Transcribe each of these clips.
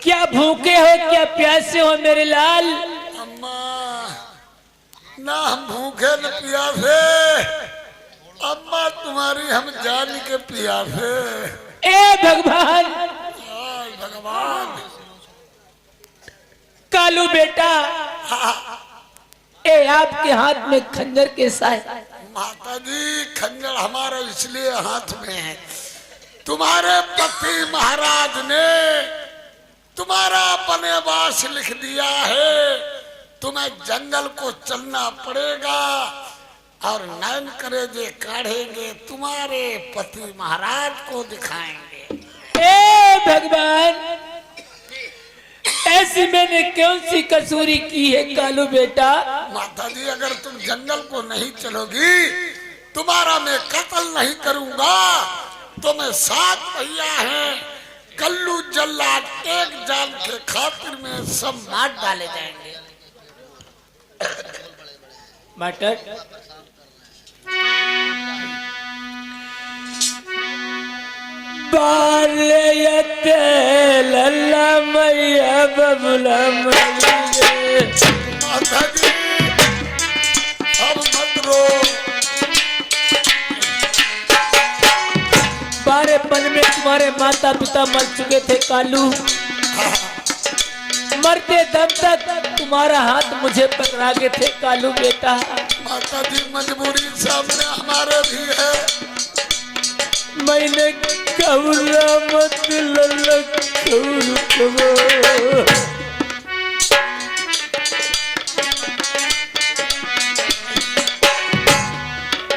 क्या भूखे हो, क्या प्यासे हो मेरे लाल? अम्मा, ना हम भूखे न प्यासे, अम्मा तुम्हारी हम जान के प्यासे। ए भगवान, भगवान। कालू बेटा, ए आपके हाथ में खंजर कैसा है? माता जी, खंजर हमारा इसलिए हाथ में है, तुम्हारे पति महाराज ने तुम्हारा वनवास लिख दिया है। तुम्हें जंगल को चलना पड़ेगा और नैन करेजे काढ़ेंगे, तुम्हारे पति महाराज को दिखाएंगे। ए भगवान, ऐसी मैंने कौन सी कसूरी की है कालू बेटा? माता जी, अगर तुम जंगल को नहीं चलोगी, तुम्हारा मैं कत्ल नहीं करूंगा। तुम्हें 7 भैया हैं, कल्लू जल्लाद एक जान के खातिर में सब मार डाले जाएंगे। मटर बालयते लल्ला मैया बबुला मैया। माता जी, अब मत रो। 12पन में तुम्हारे माता पिता मर चुके थे कालू। मरते दम तक तुम्हारा हाथ मुझे पकड़ा के थे कालू बेटा। माता जी, मजबूरी सामने हमारे भी है। मैंने कबूला मत ललक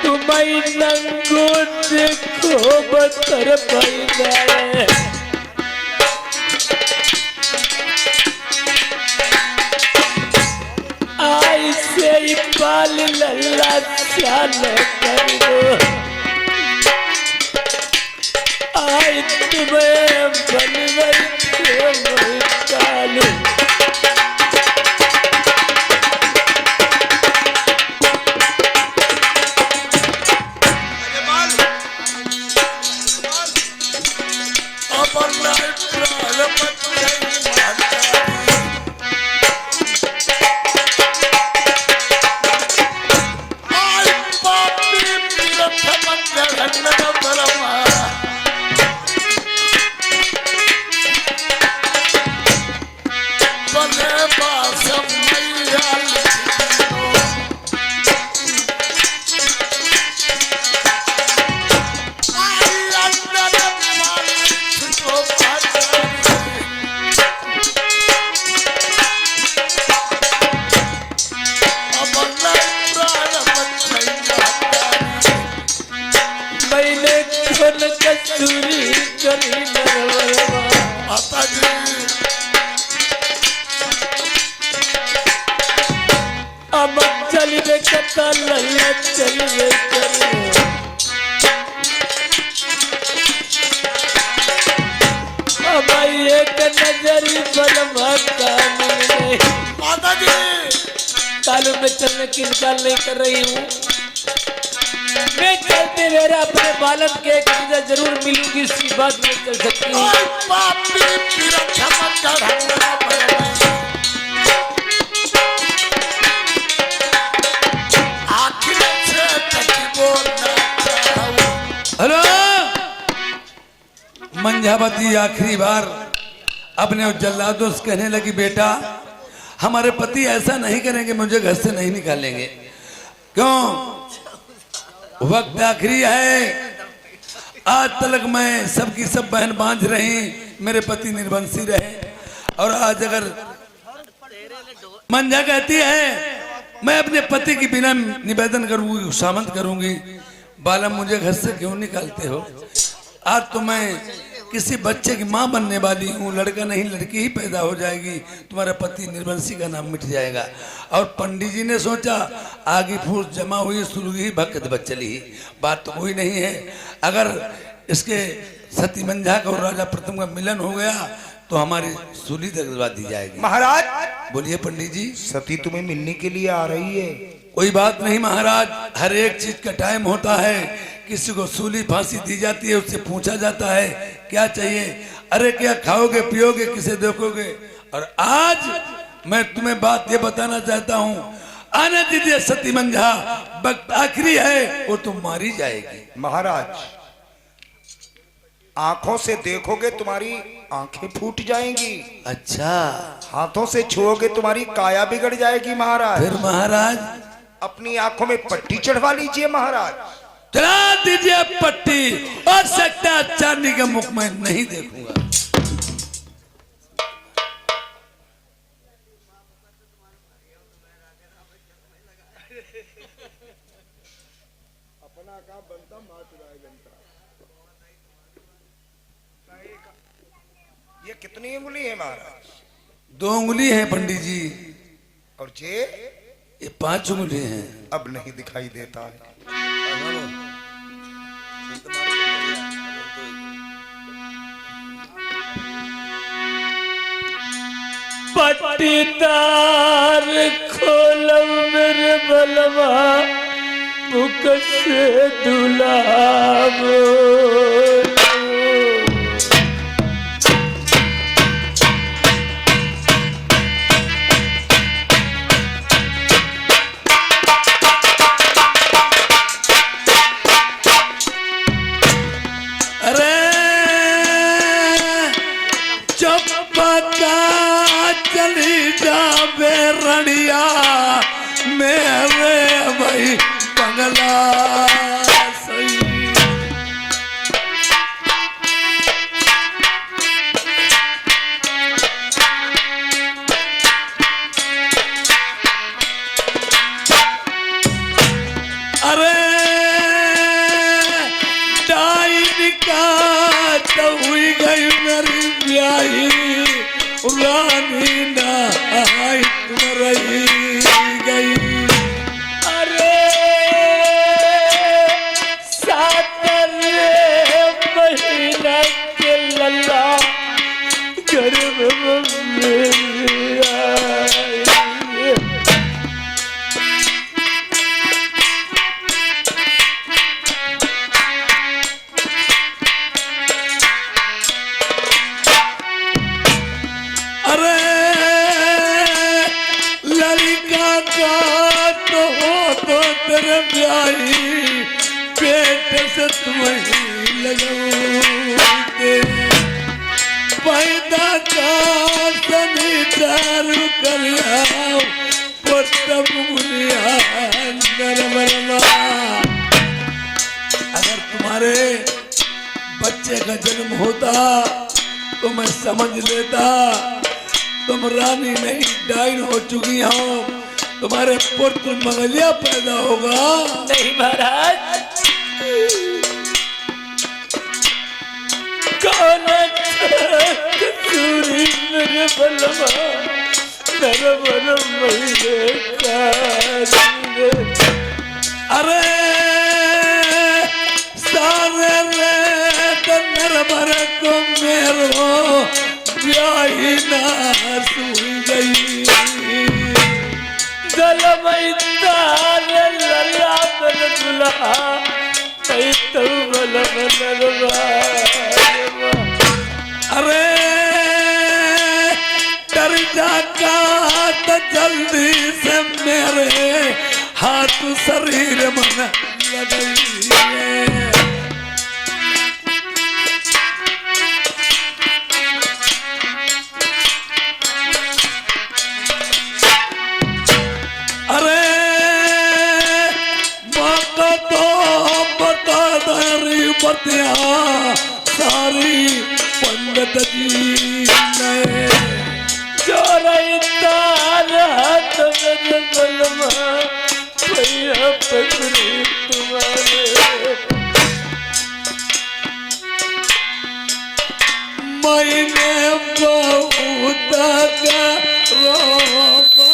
तुम्हें नंगो देखो बतर पैदा। आई से ही पाल लल्ला चाल कर दो। आई तुम्हें बनवर के कालू। कसूरी करी माता जी, अब चलिए कता लल्ला चलिए अब एक नजरी बलवा कानून। माता जी, कालू में चलने की निकाल नहीं कर रही हूँ। मैं चलते मेरा अपने बालक के एक नजर जरूर मिलूंगी, इसकी बात नहीं चल सकती। हेलो मंझावती आखिरी बार अपने उस जल्लादों से कहने लगी, बेटा हमारे पति ऐसा नहीं करेंगे, मुझे घर से नहीं निकालेंगे। क्यों? वक्त आखिरी है। आज तक मैं सबकी सब बहन बांझ रही, मेरे पति निर्वंशी रहे, और आज अगर मंझा कहती है मैं अपने पति की बिना निवेदन करूंगी, सामंत करूंगी, बालम मुझे घर से क्यों निकालते हो? आज तो मैं किसी बच्चे की माँ बनने वाली हूँ, लड़का नहीं लड़की ही पैदा हो जाएगी, तुम्हारा पति निर्वंशी का नाम मिट जाएगा। और पंडित जी ने सोचा आगे फूस जमा हुई सुलगी भक्त बचली, बात तो कोई नहीं है। अगर इसके सती मंझा का और राजा प्रथम का मिलन हो गया तो हमारी सूली तक दी जाएगी। महाराज, बोलिए पंडित जी। सती तुम्हें मिलने के लिए आ रही है। कोई बात नहीं महाराज, हर एक चीज का टाइम होता है। किसी को सूली फांसी दी जाती है, उससे पूछा जाता है क्या चाहिए, अरे क्या खाओगे पियोगे, किसे देखोगे। और आज मैं तुम्हें बात ये बताना चाहता हूँ, आने दीजिए सती मंझा, वक्त आखिरी है, वो तुम मारी जाएगी। महाराज आंखों से देखोगे तुम्हारी आंखें फूट जाएंगी, अच्छा, हाथों से छुओगे तुम्हारी काया बिगड़ जाएगी महाराज। फिर महाराज अपनी आंखों में पट्टी चढ़वा लीजिए महाराज। चला दीजिए पट्टी, और सकता चांदी के मुख में नहीं देखूंगा। ये कितनी उंगली है महाराज? 2 उंगली है पंडित जी। और ये 5 उंगली हैं। अब नहीं दिखाई देता है। पट्टीदार खोलम मेरे बलवा, बुक से दुलाब। चली जावे रड़िया मेरे भाई बंगला सही। अरे डाइन का तो हुई गई मेरी ब्याही, रानी नाई रही गई। अरे 7 महीना के लल्ला गर्भ में आई। तेरे ब्याही पेट से तुम्हें लगाऊंगे, पैदा का सनी चारू कर आओ, पुष्ट मुनिया नरमरमा। अगर तुम्हारे बच्चे का जन्म होता तो मैं समझ लेता तुम रानी नहीं डाइन हो चुकी हो, तुम्हारे पुत्र मंगलिया पैदा होगा। नहीं महाराज, कौन कसूरी मेरे बलवा, नरम महीने का। अरे सारे नरमर को मेरो ब्याही ना सुई गई। जलमैदान लल्ला बल दुल्हा, कई तो बल बलवा। अरे डर जाका तो जल्दी से मेरे हाथ शरीर मन लगाइए। बतिया सारी पंडित जी ने चोरैतार हाथ में बलवा, भैया पकड़ी तुम्हारे। मैंने बहुत रोबत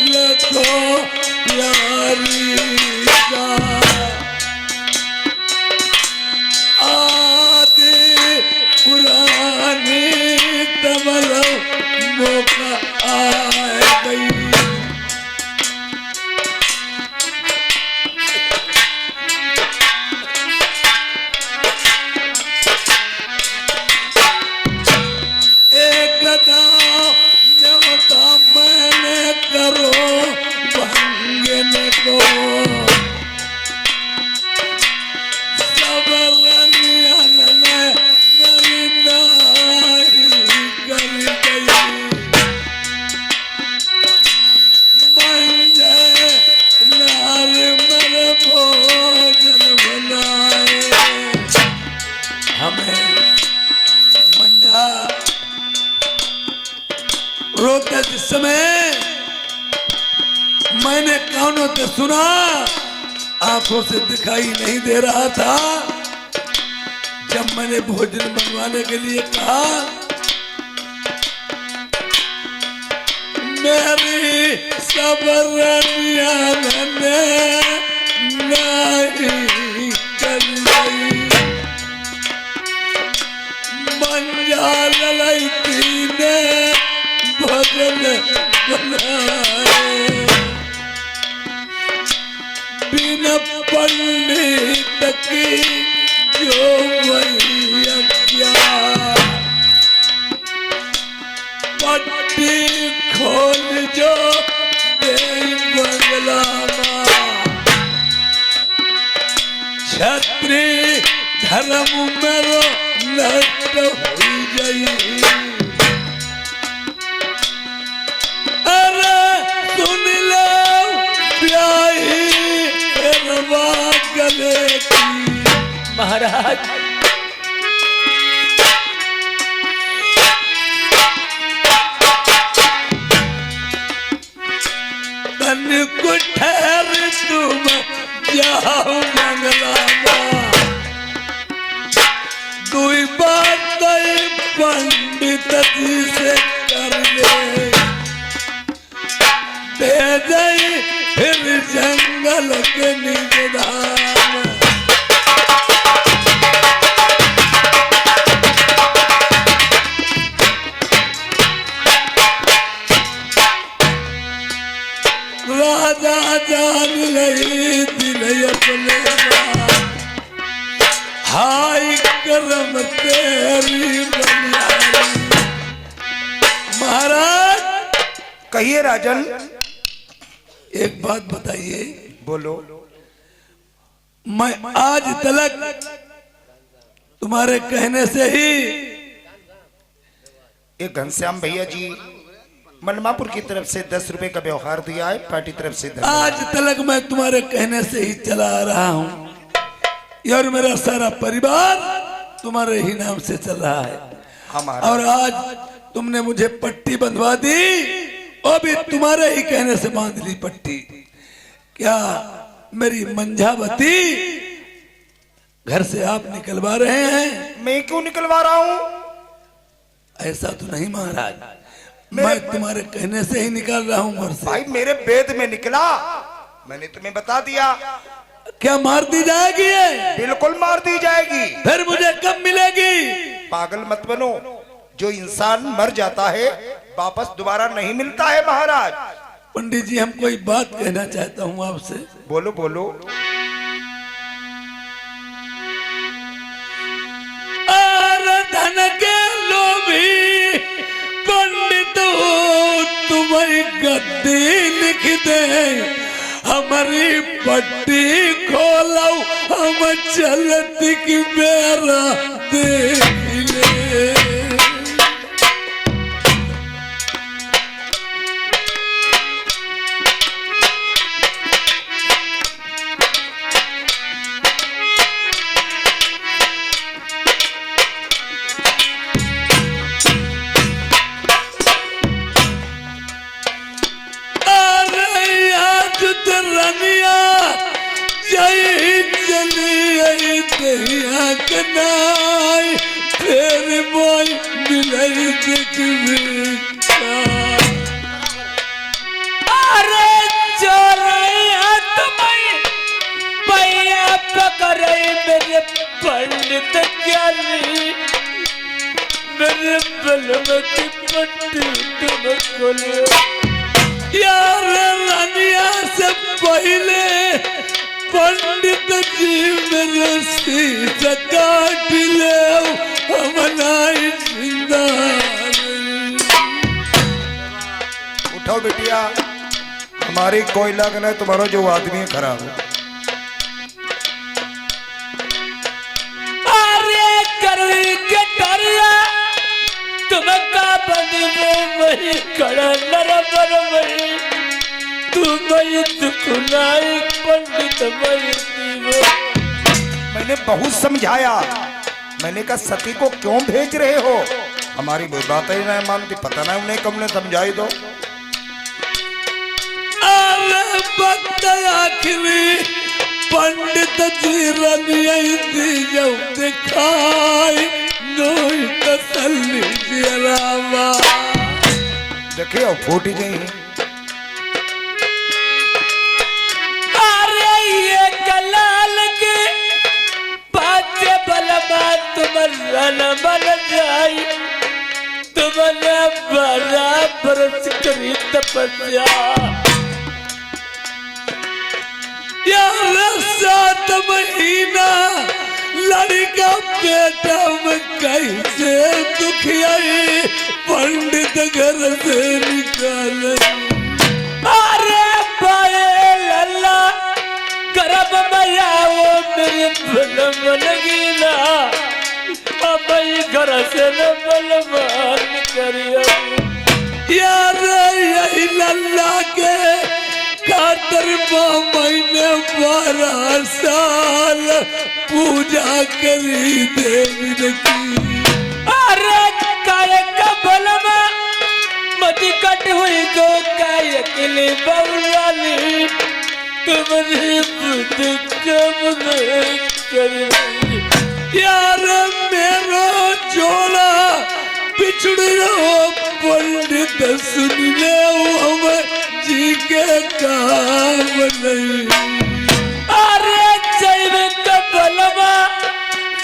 लखो प्यारी का, पुरानी तबल मौका आ गई। रोते जिस समय मैंने कानों से सुना, आंखों से दिखाई नहीं दे रहा था। जब मैंने भोजन बनवाने के लिए कहा, मेरी सबरनिया ने नहीं करी, मंजा ललैती ने भजन बनाए, बिना पंडित की जो मैया पट्टी खोल जो दे बंगला छत्री धर्म मेरो नष्ट हो गई। अरे सुन लो ब्याही गले की। महाराज तन को ठहर तुम जाओ मंगला दुई बात पंडित जी से कर ले, दे दई फिर जंगल के निगरान। राजा जान नहीं दिल अपने हाय करम तेरी बलियारी। महाराज कहिए राजन। एक बात बताइए। बोलो। मैं आज तलक तुम्हारे कहने से ही एक घनश्याम भैया जी मनमापुर की तरफ से 10 रुपए का व्यवहार दिया है, पार्टी तरफ से आज तलक मैं तुम्हारे कहने से ही चला आ रहा हूँ, और मेरा सारा परिवार तुम्हारे ही नाम से चल रहा है। और आज तुमने मुझे पट्टी बंधवा दी, और भी तुम्हारे ही कहने से बांध ली पट्टी। क्या मेरी मंझावती घर से आप निकलवा रहे हैं? मैं क्यों निकलवा रहा हूँ? ऐसा तो नहीं महाराज, मैं तुम्हारे कहने से ही निकाल रहा हूँ घर से। भाई मेरे वेद में निकला, मैंने तुम्हें बता दिया। क्या मार दी जाएगी ये? बिल्कुल मार दी जाएगी। फिर मुझे कब मिलेगी? पागल मत बनो, जो इंसान मर जाता है वापस दोबारा नहीं मिलता है महाराज। पंडित जी हम कोई बात कहना चाहता हूँ आपसे। बोलो बोलो। धन के लोभी पंडित हो तुम्हारी गद्दी लिख दे, हमारी पट्टी खोलो हम चलती की मेरा देख ले। अरे चोरैया तुम्हें पैया पकड़े मेरे पंडित ज्ञानी, मेरे बलम की पट्टी तुम खोलो। यार रानिया से पहले पंडित जी मेरे सीधा काट ले, हमारी जिंदा। उठाओ बेटिया, हमारी कोई लगन है, तुम्हारा जो आदमी खराब है। अरे करुई के डरिया तुम का बंदी वही कड़ा नरबर वही तुम्हें दुखलाई पंडित वही दीवो। मैंने बहुत समझाया, मैंने कहा सती को क्यों भेज रहे हो? हमारी कोई बात ही नहीं मानती, पता नहीं उन्हें कब ने समझाई दो। अरे भक्त आखिरी पंडित जी रनियती जब दिखाई नोई तसल्ली जरावा। देखिए अब फूटी गई। अरे ये कलाल के पाचे बलमा तुमरन बन जाई, तुमने बराबर करी तपस्या। यार 7 महीना लड़का पेटा में कैसे दुखियाई पंडित घर से निकाले। अरे बाए लल्ला करब मैया वो मेरे बलम लगीना, अब घर से न बलमान करियो। यार यही लल्ला के खातर 2 महीने 12 साल पूजा करी देवी की। अरे काय का बलमा मती कट हुई गो काय किले बउलाली, तुम्हारी बुद्धि कब नहीं करी। यार मेरो जोड़ा पिछड़ो पंडित सुन ले हम जी के काम नहीं। अरे जैव का बलमा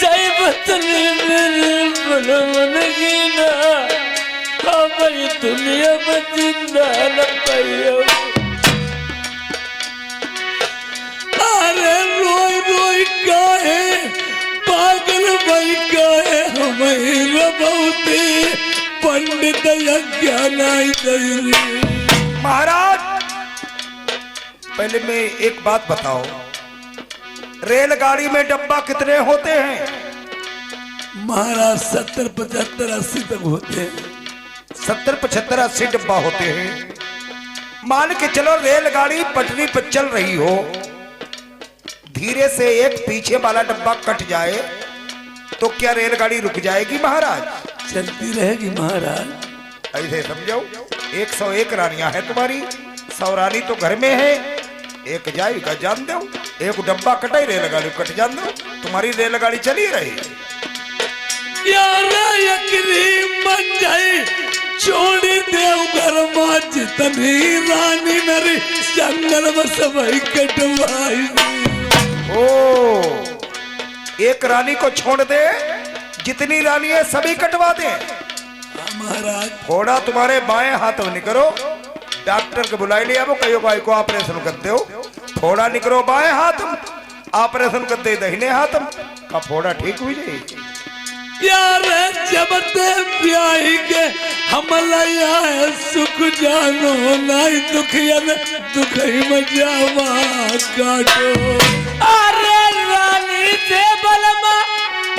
जैव तनी मेरे बलमन गीना, हमारी दुनिया में जिंदा न पाइयो। अरे रोई रोई काहे पागल भाई काहे हमें रबौते पंडित यज्ञानाई दई। महाराज पहले मैं एक बात बताओ, रेलगाड़ी में डब्बा कितने होते हैं? महाराज 70, 75, 80 तक होते हैं। 70, 75, 80 डब्बा होते हैं। मान के चलो रेलगाड़ी पटरी पर चल रही हो, धीरे से एक पीछे वाला डब्बा कट जाए तो क्या रेलगाड़ी रुक जाएगी महाराज? चलती रहेगी महाराज। ऐसे समझो 101 रानियां हैं तुम्हारी, 100 रानी तो घर में है, एक जाएगा जान दो, एक डब्बा कटा ही रेलगाड़ी कट जान दो, तुम्हारी रेलगाड़ी चली रही। यार यकरी मन जाए छोड़ी देव घर मां जितनी रानी मेरी जंगल में सबई कटवाई। ओ एक रानी को छोड़ दे, जितनी रानी है सभी कटवा दे। महाराज थोड़ा तुम्हारे बाएं हाथ में निकलो, डॉक्टर को बुलाई लिया वो कई भाई को ऑपरेशन करते हो, फोड़ा निकलो बाएं हाथ में, ऑपरेशन करते दाहिने हाथ में का फोड़ा ठीक हुई जाएगी। यार जब ते ब्याही के हमला आए सुख जानो नहीं दुखियन दुखई में जावा काटो। अरे रानी से बलमा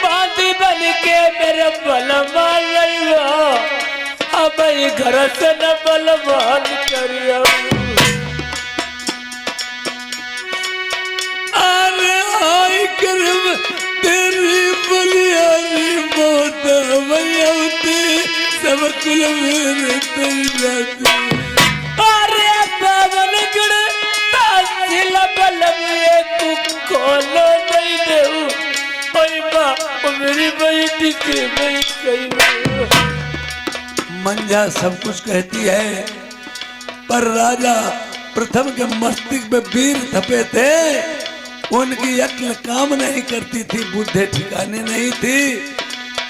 बांधी बन के मेरे बलमा लइयो, अब घर से न बलमान करियो। अरे आई करम तेरी बलियारी मौत वयौती सब कुल मेरे तेरी जाती। अरे बावन गुण तासिल बलम ये तू खोलो नहीं देऊ, ओई माँ मेरी बेटी के मैं कहीं। मंजा सब कुछ कहती है, पर राजा प्रथम के मस्तिष्क में वीर थपे थे, उनकी अक्ल काम नहीं करती थी, बुद्धि ठिकाने नहीं थी,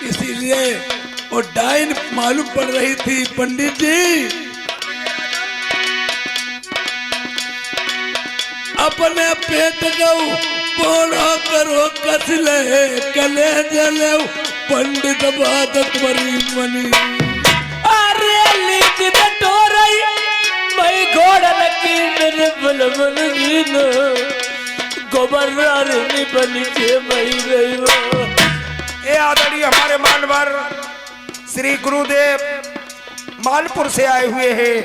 इसीलिए वो डाइन मालूम पड़ रही थी। पंडित जी अपने पेट गऊ पोड़ा करो कसले कले जले पंडित बात तुम्हारी मनी। अरे लीच बटोरई मैं घोड़ा लगी मेरे बलमन गीनो, गोबर रानी बन के मैं रही वो। ये आदरणीय हमारे मानवर श्री गुरुदेव मालपुर से आए हुए हैं,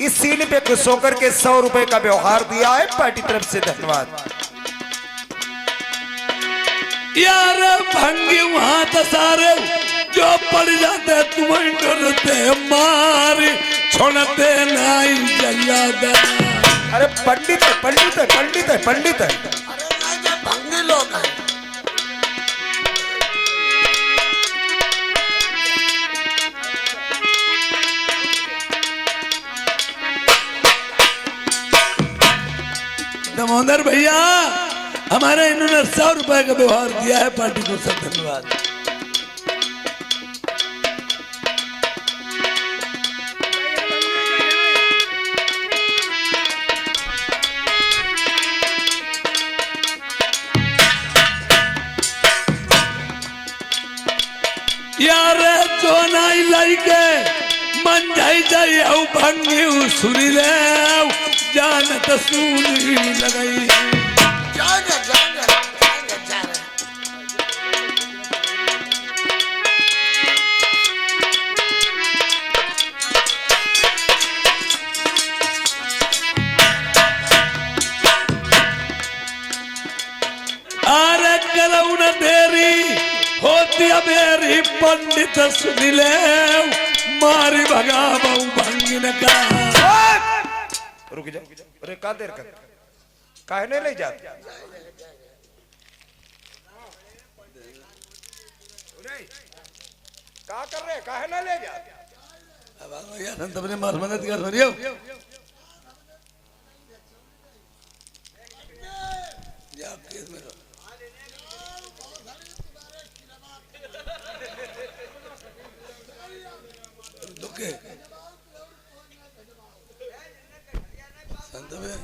इस सीन पे खुश होकर के 100 रुपए का व्यवहार दिया है, पार्टी तरफ से धन्यवाद। यार भंगी वहां सारे जो पड़ जाते तुम्हें डरते मार छोड़ते नहीं जल्लादा। अरे पंडित है, पंडित है, पंडित है, पंडित है। अरे नहीं, ये भंगी लोग हैं। दामोदर भैया हमारे इन्होंने 100 रुपए का व्यवहार दिया है, पार्टी को सब धन्यवाद। यार जो नाई लाइके मन जाई जाई औ भंगी सुनी ले जानत सुनी लगाई। जाएंगे जाएंगे जाएंगे जाएंगे। अरे कलऊ न देरी होती मेरी पंडित सुनी ले मारी भगाऊ भंगी न का। रुक जा, अरे का देर कर, काहे नहीं ले जाते? का कर रहे, काहे नहीं ले जाते? अब यार संत अपने मार मदद कर रहियो। या केस में दुखे संत में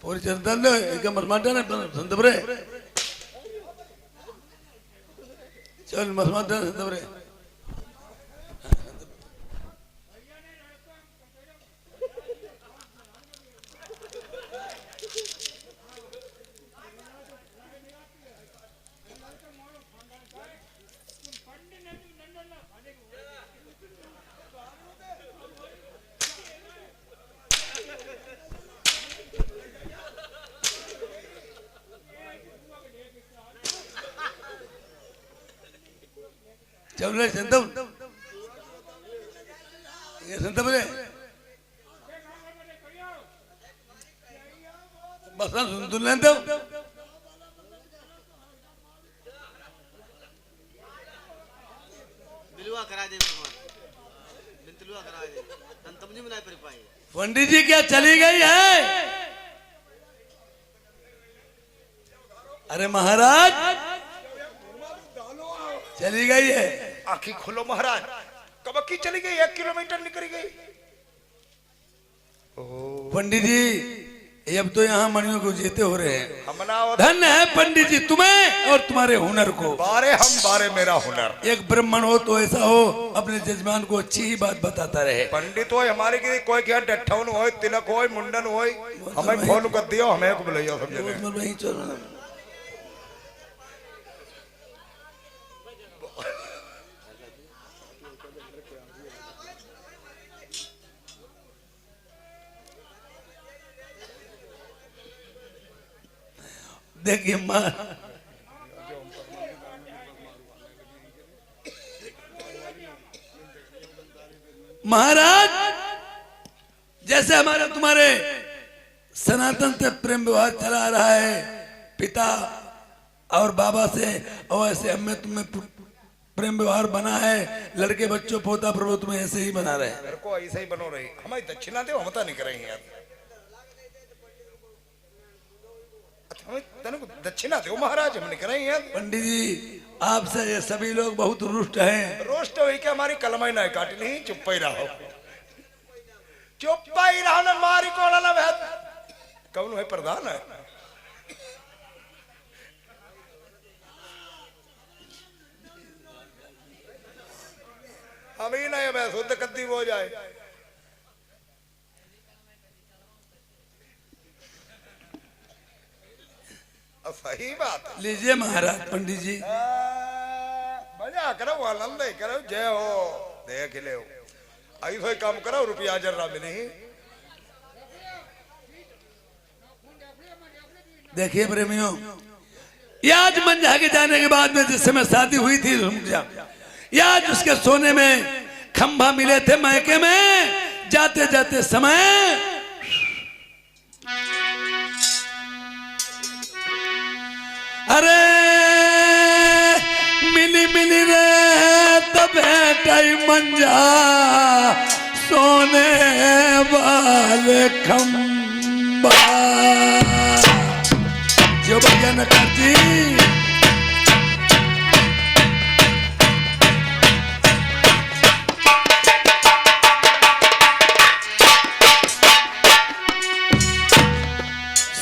पूरी जनता ने एक मरमाटा ने संत बरे चल मरमाटा संत बरे चल संत ये संत बरे बस सुन लेते बिलवा करा दे भगवान, बिलवा करा दे। तंतमजी में नहीं पड़ पाए। पंडित जी क्या चली गई है? अरे महाराज चली गई है। आखी खोलो महाराज, कब की चली गई? 1 किलोमीटर निकल गई। पंडित जी ये अब तो यहाँ मणियों को जीते हो रहे हैं। हमना धन्य है पंडित जी तुम्हें और तुम्हारे हुनर को। बारे हम बारे मेरा हुनर। एक ब्राह्मण हो तो ऐसा हो अपने जजमान को अच्छी ही बात बताता रहे। पंडित हो हमारे की कोई क्या डट्ठौन हो, तिलक हो, मुंडन हो, हमें फोन कर दियो, हमें को बुलाइयो समझे। देखिए महाराज जैसे हमारे तुम्हारे सनातन से प्रेम विवाह चला रहा है पिता और बाबा से, और ऐसे हमें तुम्हें प्रेम व्यवहार बना है। लड़के बच्चों पोता प्रभु तुम्हें ऐसे ही बना रहे। मेरे को ऐसे ही बनो रही। हमारी दक्षिणा दे, हम तो नहीं करेंगे यार। दक्षिणा दो महाराज, हम नहीं करेंगे यार। पंडित जी आपसे ये सभी लोग बहुत रुष्ट हैं। रोस्ट हुई क्या? हमारी कलमाई ना काटी नहीं, चुप ही रहो, चुप ही रहो ना, मारी को ना बहत। कौन है प्रधान है? हम ही नहीं, मैं शुद्ध कद्दी हो जाए। सही बात है। लीजिए महाराज पंडित जी, मजा करो, आनंद करो, जय हो, देख ले ऐसा काम करो, रुपया जर्रा भी नहीं। देखिए प्रेमियों या आज मंझा के जाने के बाद में जिस समय शादी हुई थी या आज उसके सोने में खंभा मिले थे मैके में, जाते जाते समय अरे मिली मिली रे तब टाइम मंझा सोने वाले खंबा जो भैया नकार जी।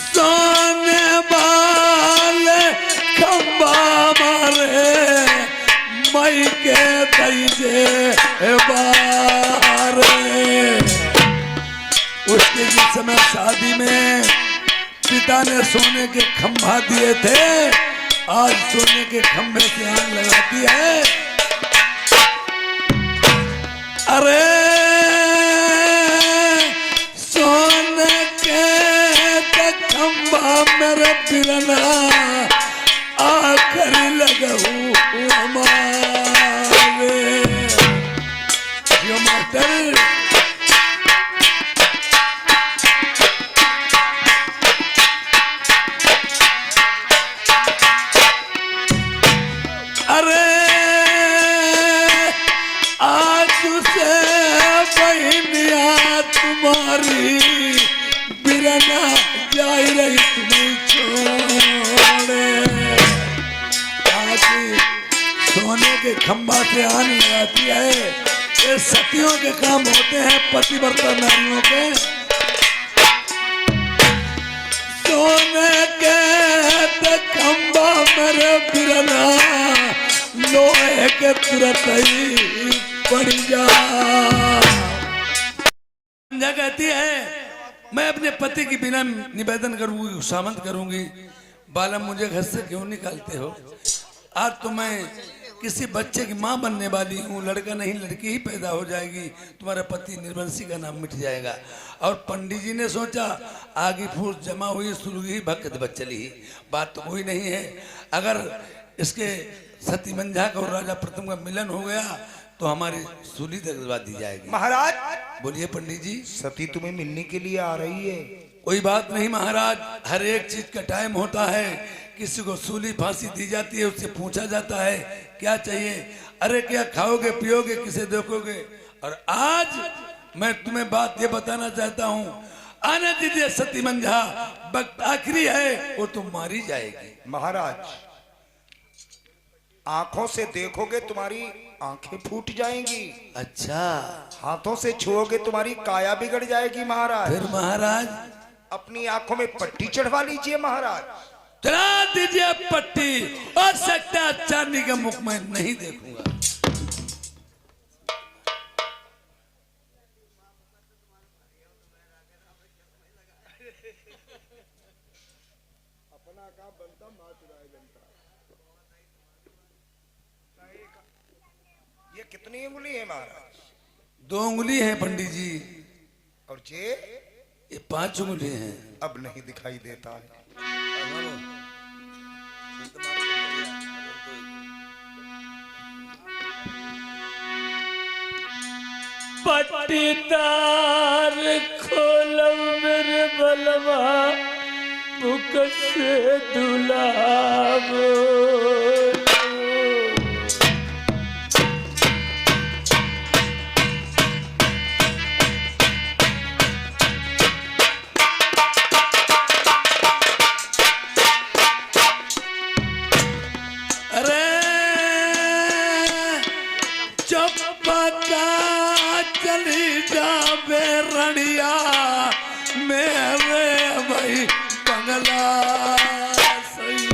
सोने वाले खंबा मारे मई के दईजे बारे। उसके जिस समय शादी में पिता ने सोने के खंभा दिए थे, आज सोने के खंभे से आग लगाती है। अरे सोने के खंभा मेरे बिरना आखिर लगू हमारे जो मास्टर। अरे आज से बहनिया तुम्हारी बिरना जाई रही तुम्हें छोड़े। आज सोने के खंभा से आने लगाती है। ये सतियों के काम होते हैं, पतिव्रता नारियों के। सोने के खंभा मेरे बिरना लोहे के तुरंत ही पड़ जा। कहती है मैं अपने पति की बिना निवेदन करूंगी, सामंत करूंगी, बालम मुझे घर से क्यों निकालते हो? आज तो मैं किसी बच्चे की माँ बनने वाली हूँ, लड़का नहीं लड़की ही पैदा हो जाएगी, तुम्हारा पति निर्वंशी का नाम मिट जाएगा। और पंडित जी ने सोचा आगे फूस जमा हुई सुलगी भक्त बचली, बात तो कोई नहीं है। अगर इसके सती मंझा का और राजा प्रथम का मिलन हो गया तो हमारी सूली तक दी जाएगी। महाराज बोलिए पंडित जी। सती तुम्हें मिलने के लिए आ रही है। कोई बात नहीं महाराज, हर एक चीज का टाइम होता है। किसी को सूली फांसी दी जाती है, उससे पूछा जाता है क्या चाहिए, अरे क्या खाओगे पियोगे, किसे देखोगे। और आज मैं तुम्हें बात ये बताना चाहता हूँ, आने दीजिए सती मंझा, वक्त आखिरी है, वो तुम मारी जाएगी। महाराज आंखों से देखोगे तुम्हारी आंखें फूट जाएंगी। अच्छा। हाथों से छुओगे तुम्हारी काया बिगड़ जाएगी। महाराज फिर महाराज अपनी आंखों में पट्टी चढ़वा लीजिए। महाराज चढ़ा दीजिए पट्टी, और सकता है चांदी का मुख मैं नहीं देखूंगा। ये कितनी उंगली है महाराज? 2 उंगली है पंडित जी। और ये 5 उंगली हैं। अब नहीं दिखाई देता है। पट्टीदार खोलम मेरे बलवा बुक से दुलाब। चली जावे रणिया मेरे भाई बंगला सही।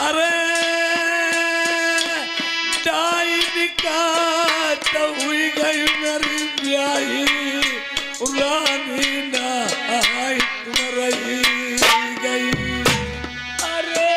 अरे डाइन का तो हुई गई मेरी ब्याही, रानी ना आई रही गई। अरे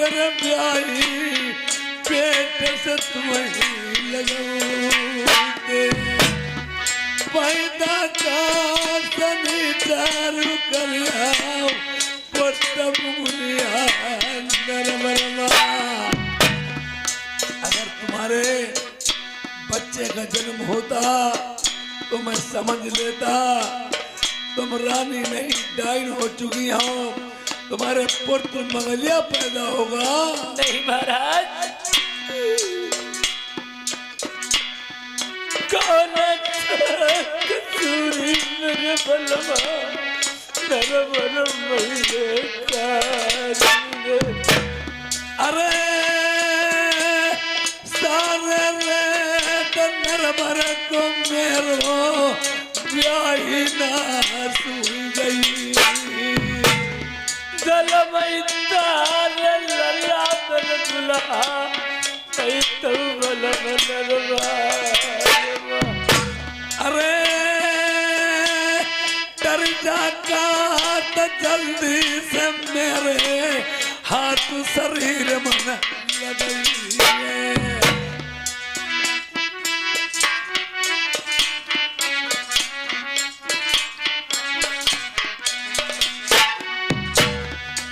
मेरे ब्याही पेट से तुम्हें लगाऊंगे पैदा का सनी चारू कर आओ पट्टम मुनिया नरमरमा। अगर तुम्हारे बच्चे का जन्म होता तो मैं समझ लेता तुम रानी नहीं डाइन हो चुकी हो, तुम्हारे पुत्र मंगलिया पैदा होगा। नहीं महाराज, कौन कसूरी मेरे बलवा नरवरम महीने का। अरे सारे रे नरवर को मेरो ब्याही ना सुई गई जलमई तार लला पर बुला कई तो बलम नरवा। अरे डर जाता तो जल्दी से मेरे हाथ शरीर मन लगाइए।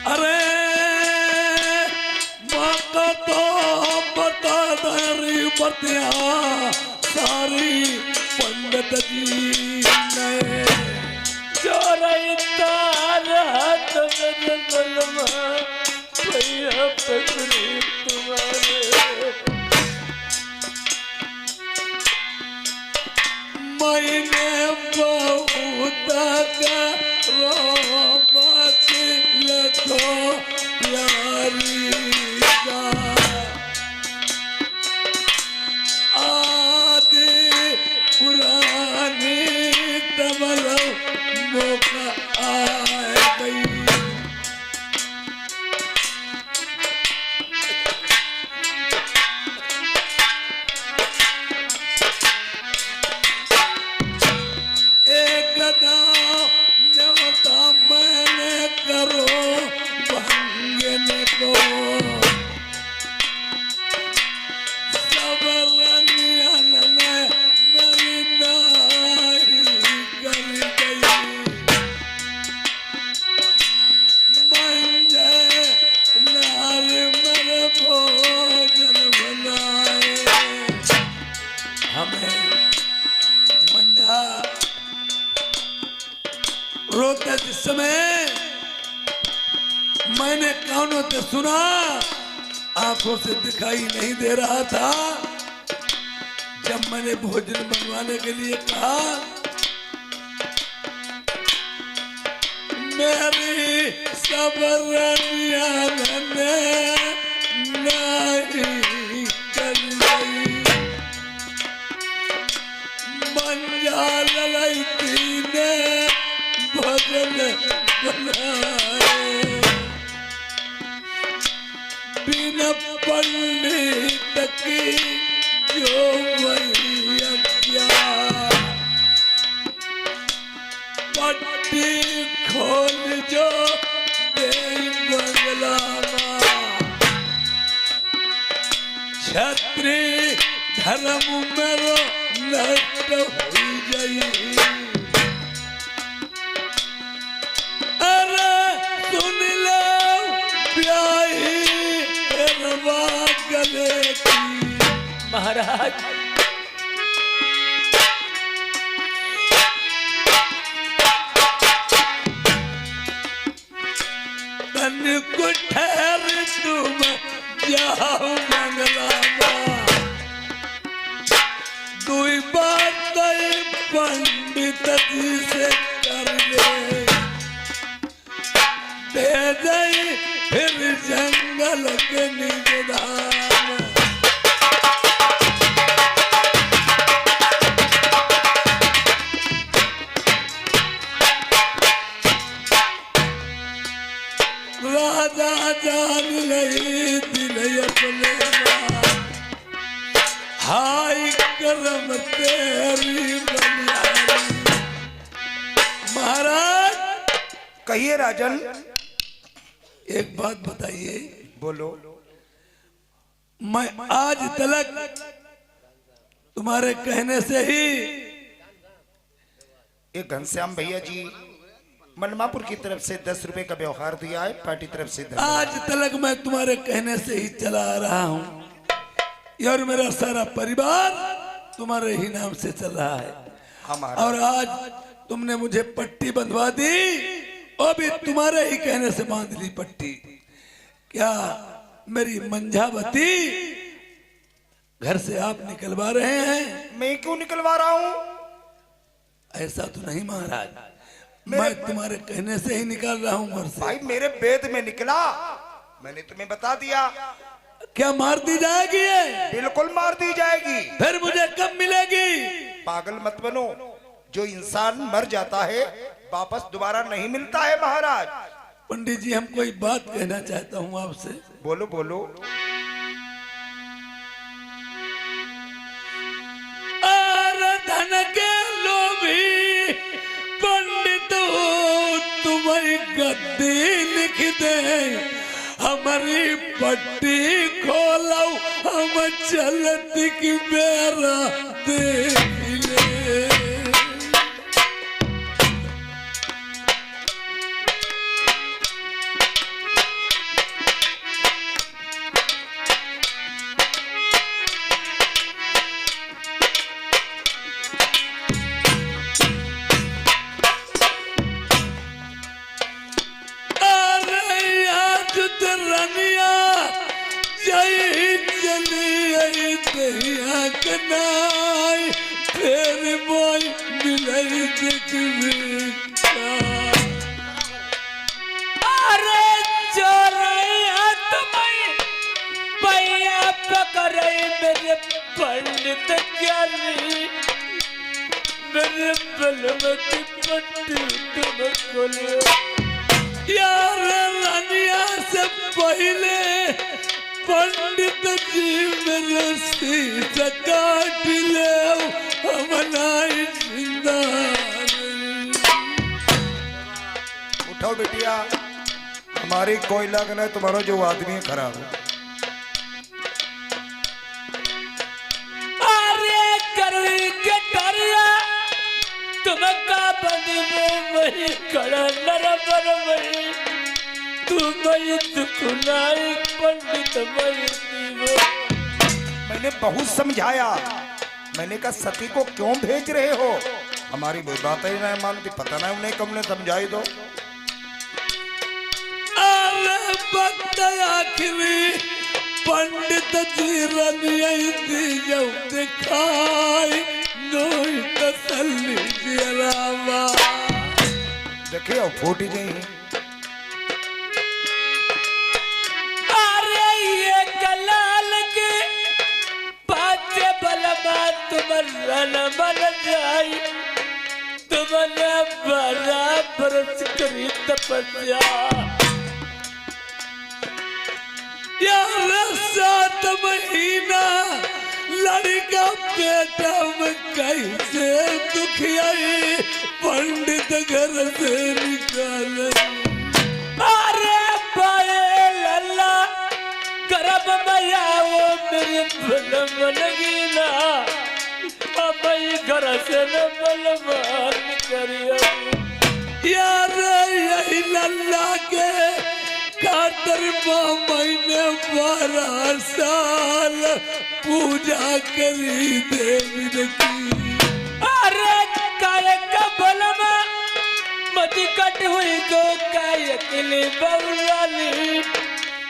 अरे माँ का तो बता दरी बतिया सारी पंडित जी ने चोरई तार हाथ मेरे बलमा भैया पकड़ी तुम्हारे। मैंने बहुत रोबत लखो प्यारी का आदि पुरानी तबल मौका आ गई। एक न्योता मैंने करो भंगने को सब रंगियन में मेरी नाई कर गई। मंजे नार मेरे भोजन बनाए। हमें मंझा रोते जिस समय मैंने कानों से सुना, आंखों से दिखाई नहीं दे रहा था। जब मैंने भोजन बनवाने के लिए कहा, मेरी सब रानियां ने नहीं कर गई। मंजा ललैती ने भोजन बनाए बिना पंडित की जो मैया पट्टी खोल जो दे बंगला छत्री धर्म मेरो नष्ट हो गई। सुन लो ब्याही गले की। महाराज तन को ठहर तुम जाओ मंगला दुई बात पंडित जी से कर ले दे दई फिर जंगल के निगदान। राजा जान नहीं दिल अपने हाय करम तेरी बलियारी। महाराज कहिए राजन। एक बात बताइए, बोलो। मैं आज तलक तुम्हारे कहने से ही एक घनश्याम भैया जी मनमापुर की तरफ से 10 रुपए का व्यवहार दिया है, पार्टी तरफ से धन्यवाद। आज तलक मैं तुम्हारे कहने से ही चला आ रहा हूँ और मेरा सारा परिवार तुम्हारे ही नाम से चल रहा है। हमारा और आज तुमने मुझे पट्टी बंधवा दी, और भी तुम्हारे ही कहने से बांध ली पट्टी। क्या मेरी मंझावती घर से आप निकलवा रहे हैं? मैं क्यों निकलवा रहा हूँ? ऐसा तो नहीं महाराज, मैं तुम्हारे कहने से ही निकाल रहा हूँ घर से। भाई मेरे वेद में निकला, मैंने तुम्हें बता दिया। क्या मार दी जाएगी ये? बिल्कुल मार दी जाएगी। फिर मुझे कब मिलेगी? पागल मत बनो, जो इंसान मर जाता है वापस दोबारा नहीं मिलता है महाराज। पंडित जी, हम कोई बात कहना चाहता हूँ आपसे। बोलो बोलो। धन के लोभी पंडित हो, तुम्हें गद्दी लिख दे, हमारी पट्टी खोलो, हम चलती की बेरा देख ले। अरे चोरैया तुम्हें भैया पकड़े मेरे पंडित ज्ञानी, मेरे बलम की पट्टी तुम खोलो। यार रानिया से पहले पंडित जी मेरे शीश काट ले, हम नहीं जिंदा। उठाओ बेटिया, हमारी कोई लगन है, तुम्हारा जो आदमी है खराब है। अरे करुई के डरिया तुम का बंदो वही खड़ा नरबर वही, तुम्हें दुखनाई पंडित वही दीवो। मैंने बहुत समझाया, मैंने कहा सती को क्यों भेज रहे हो, हमारी कोई बात ही नहीं मानती। पता नहीं उन्हें कब ने समझाई दो। वक्त आखिरी पंडित जी रनिया दिखाई, नोई तसल्ली जरावा। देखिए अब फूटी गई। अरे ये कलाल के पाचे बलमा तुमन बन जाई, तुमने बराबर करी तपस्या। यार 7 महीना लड़का पेटा में कैसे दुखियाई, पंडित घर से निकाले। अरे पाए लल्ला करब मैया वो मेरे बलम लगीना, अब घर से न बलमान करियो। यार यही लल्ला के खातर मैंने 12 साल पूजा करी देवी की। अरे काय का बलमा मती कट हुई गो काय अकेले बउलानी,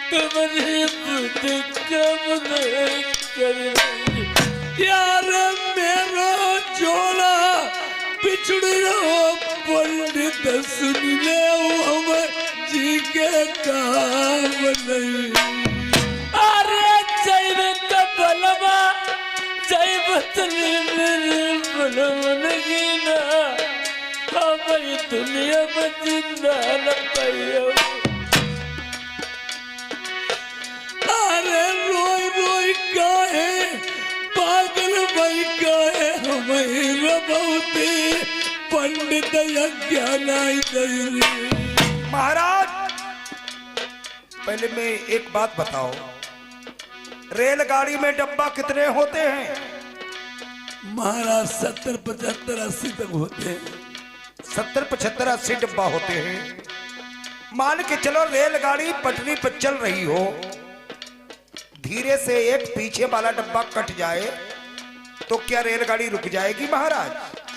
तुम्हारी बुद्धि कब नहीं करी। यार मेरो जोड़ा पिछड़ो पंडित सुन ले, हम जी के काम नहीं। अरे जैव का बलमा जैव तली मेरे बलम लगीना, हमारी दुनिया में जिंदा न पाइयो। अरे रोई रोई काहे पागल भाई काहे हमें रबौती, पंडित यज्ञ नहीं दे। महाराज पहले मैं एक बात बताओ, रेलगाड़ी में डब्बा कितने होते हैं? महाराज 70, 75, 80 तक होते हैं। 70, 75, 80 डब्बा होते हैं। मान के चलो रेलगाड़ी पटरी पर चल रही हो, धीरे से एक पीछे वाला डब्बा कट जाए तो क्या रेलगाड़ी रुक जाएगी महाराज?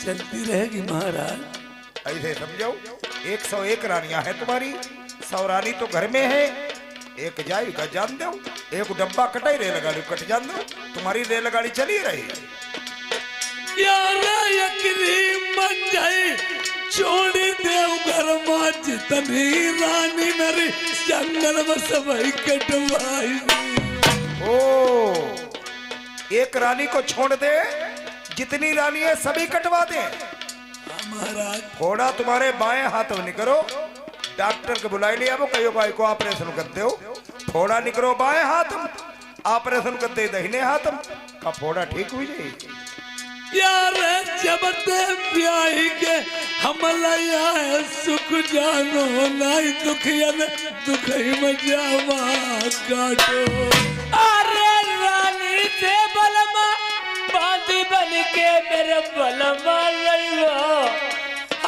चलती रहेगी महाराज। ऐसे समझो, 101 रानियां हैं तुम्हारी, 100 रानी तो घर में है, एक जाएगा जान दो, एक डब्बा कटाई रेलगाड़ी कट जान दो, तुम्हारी रेलगाड़ी चली रही। यार यकरी मन जाए छोड़ देव घर माँ जितनी रानी मेरी जंगल में सबई कटवाई। ओ, एक रानी को छोड़ दे, जितनी रानी है सभी कटवा दे। महाराज थोड़ा तुम्हारे बाएं हाथ में निकलो, डॉक्टर को बुलाई लिया वो कहो भाई को ऑपरेशन कर दो, फोड़ा निकलो बाएं हाथ में, ऑपरेशन कर दे दाहिने हाथ में, का फोड़ा ठीक हो जाएगी। यार जब ते ब्याही के हमला आए सुख जानो नहीं दुखियन दुखई मजावा काटो। अरे रानी से बलमा बांधी बन के मेरे बलमा लइवा,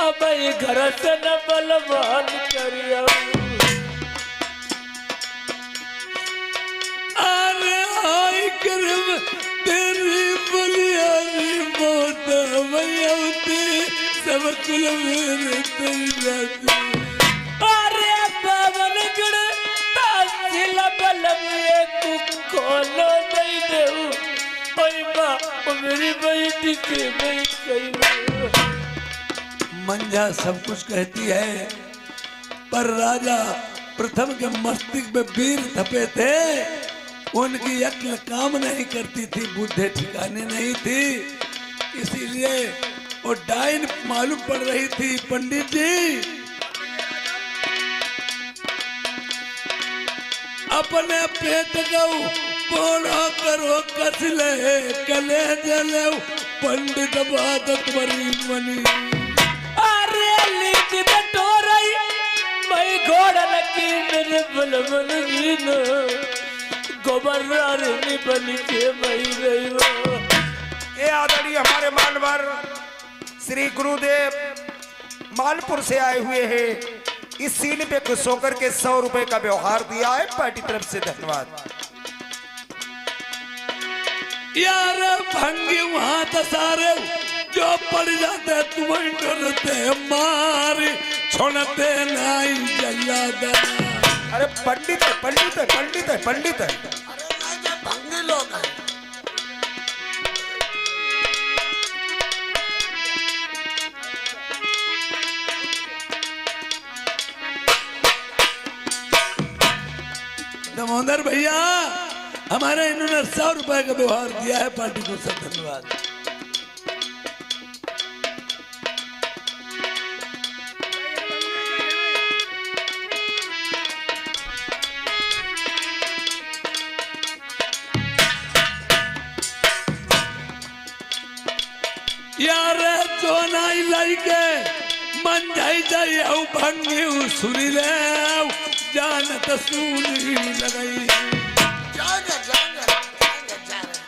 अब घर से न बलवान करिया। अरे हाय करम तेरी बलियारी मौत मयौती सब कुल मेरे तेरी। अरे पवन गण तासिल बलम एक खोलो नहीं देऊ, ओए माँ मेरी बेटी के मैं कहीं। मंझा सब कुछ कहती है, पर राजा प्रथम के मस्तिष्क में वीर थपे थे, उनकी अक्ल काम नहीं करती थी, बुद्धि ठिकाने नहीं थी, इसीलिए वो डाइन मालूम पड़ रही थी। पंडित जी अपने पेट गऊ पोड़ा करो कसले कले जले पंडित बात तुम्हारी मनी। अरे लीच बटो रही मैं घोड़ा लगी मेरे बलबल वीनो, गोबर रानी बन के मई गई वो। ये आदरणीय हमारे मानवर श्री गुरुदेव मालपुर से आए हुए हैं, इस सीन पे खुश होकर के 100 रुपए का व्यवहार दिया है, पार्टी तरफ से धन्यवाद। यार भंगी वहां दसारे जो पड़ जाते तुम्हें डरते मार छोड़ते नहीं जल्लादा। अरे पंडित है, पंडित है, पंडित है, पंडित है। अरे मैं जो भंगी लोग हैं, दामोदर भैया हमारे इन्होंने 100 रुपए का व्यवहार दिया है, पार्टी को सब धन्यवाद। यार जो नाई लाइके मन जाई जाई औ भंगी सुनी ले जानत सुनी लगाई। जाएंगे जाएंगे जाएंगे जाएंगे।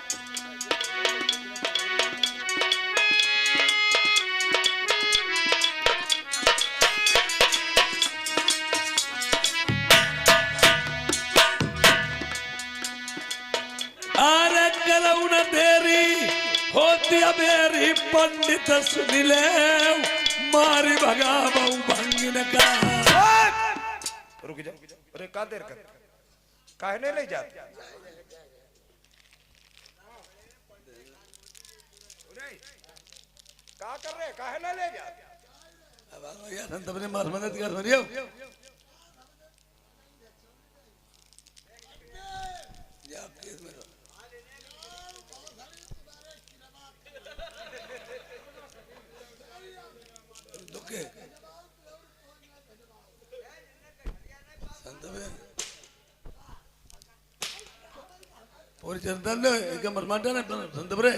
अरे कलऊ न देरी होती मेरी पंडित सुनी ले मारी भगावऊ भंगी न का। रुक जा, अरे का देर कर, काहे नहीं ले जाते? का कर रहे, काहे नहीं ले जाते? अब यार संत अपने मार मदद कर मरियो। जा केस में रहो। दुखे संत में और जनता ने एक मरमाटा ने संत बरे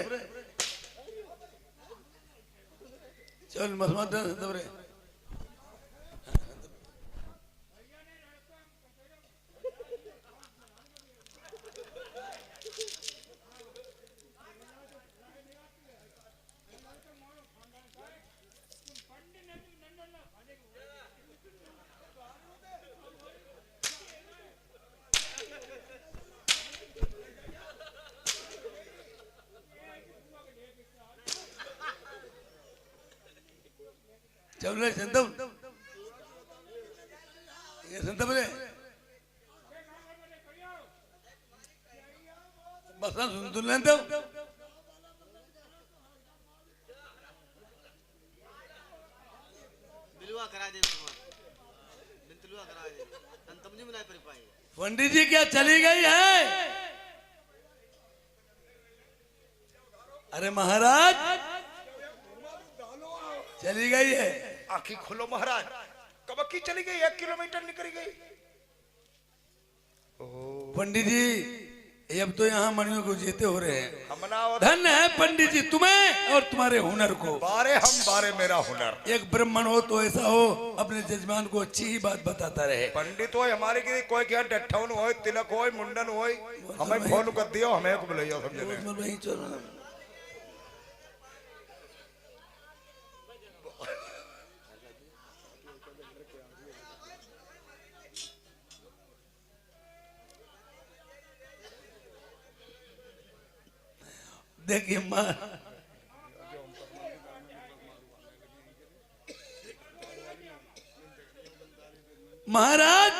चल मरमाटा संत बरे चल रहे संतम ये संतम रे बस सुन तुम लेते हो बिलवा करा दे बिलवा करा दे तमजी में नहीं पाए पंडित जी क्या चली गई है? अरे महाराज चली गई है। आंखें खोलो महाराज, कब की चली गई? 1 किलोमीटर निकल गई। पंडित जी ये अब तो यहाँ मणियों को जीते हो रहे हैं। हमना धन्य है पंडित जी तुम्हें और तुम्हारे हुनर को। बारे हम बारे मेरा हुनर। एक ब्राह्मण हो तो ऐसा हो अपने जजमान को अच्छी ही बात बताता रहे। पंडित हो हमारे की कोई क्या डट्ठौन हो, तिलक हो, मुंडन हो, हमें फोन कर दियो, हमें को बुलाइयो समझे। देखिए महाराज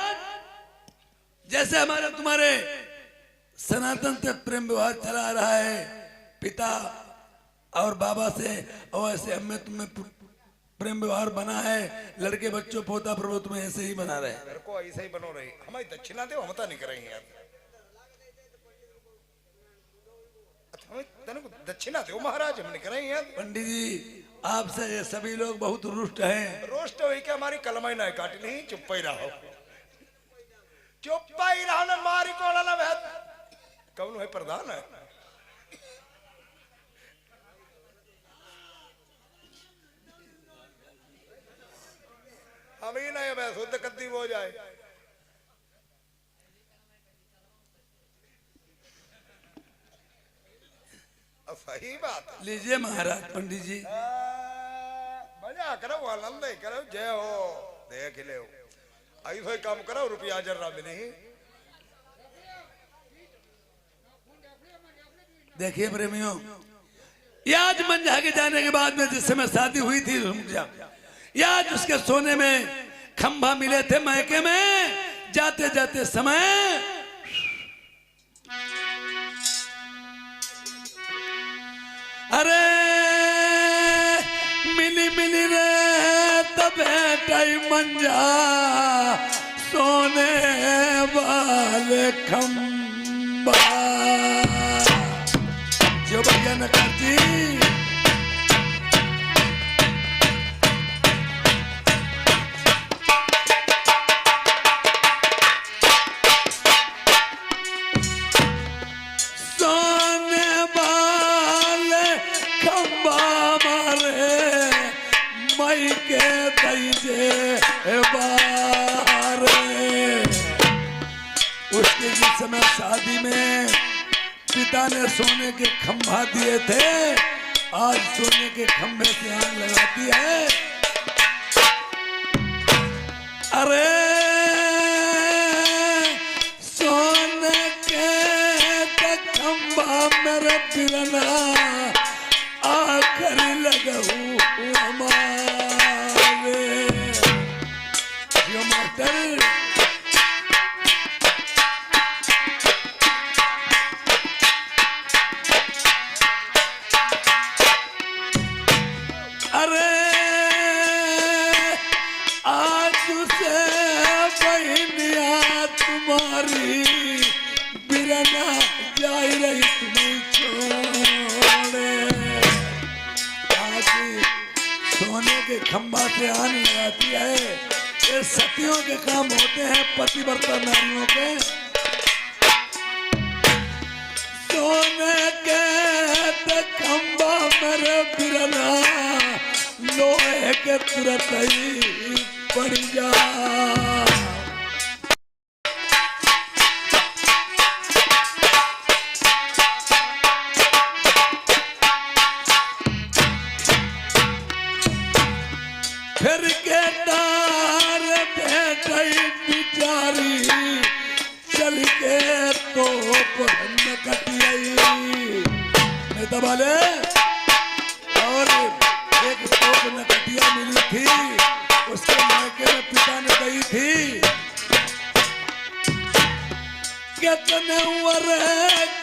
जैसे हमारे तुम्हारे सनातन से प्रेम विवाह चला रहा है पिता और बाबा से, और ऐसे हमें तुम्हें प्रेम व्यवहार बना है। लड़के बच्चों पोता प्रभु तुम्हें ऐसे ही बना रहे। मेरे को ऐसे ही बनो रही। हमारी दक्षिणा दे, हम तो नहीं करेंगे यार। दक्षिणा दो महाराज, हम नहीं करेंगे यार। पंडित जी आपसे ये सभी लोग बहुत रुष्ट हैं। रुष्ट हुई क्या? हमारी कलमाई ना काटी नहीं, चुप ही रहो, चुप ही रहो ना। मारी कोला ना बहत कौन है प्रधान है? हम ही ना ये शुद्ध कद्दी हो जाए। सही बात। लीजिए महाराज पंडित जी मजा करो, आनंद करो, जय हो, देख ले ऐसा काम करो, रुपया जरा मिली। देखिए प्रेमियों, ये आज मंझा के जाने के बाद में जिस समय शादी हुई थी या आज उसके सोने में खंभा मिले थे मैके में, जाते जाते समय अरे मिली मिली रे तब टाइम मंजा सोने वाले खंबा। जो भैया नकार जी उसके जिस समय शादी में पिता ने सोने के खंभा दिए थे, आज सोने के खंभे से आग लगाती है। अरे सोने के खंभा मेरे बिरना आखिर लगू हमारे जो मास्टर। अरे आज से बहनिया तुम्हारी बिरना जा रही तुम्हें छोड़े। आज सोने के खंभा से आने लगाती है। ये सतियों के काम होते हैं, पतिव्रता नारियों के। सोने के खंभा मेरे बिरना लोहे के तुरंत ही पड़ जा। फिर के तार भेट बिचारी चल के तो न कटियाई नहीं दबाले और एक तो न कटिया मिली थी। तनवर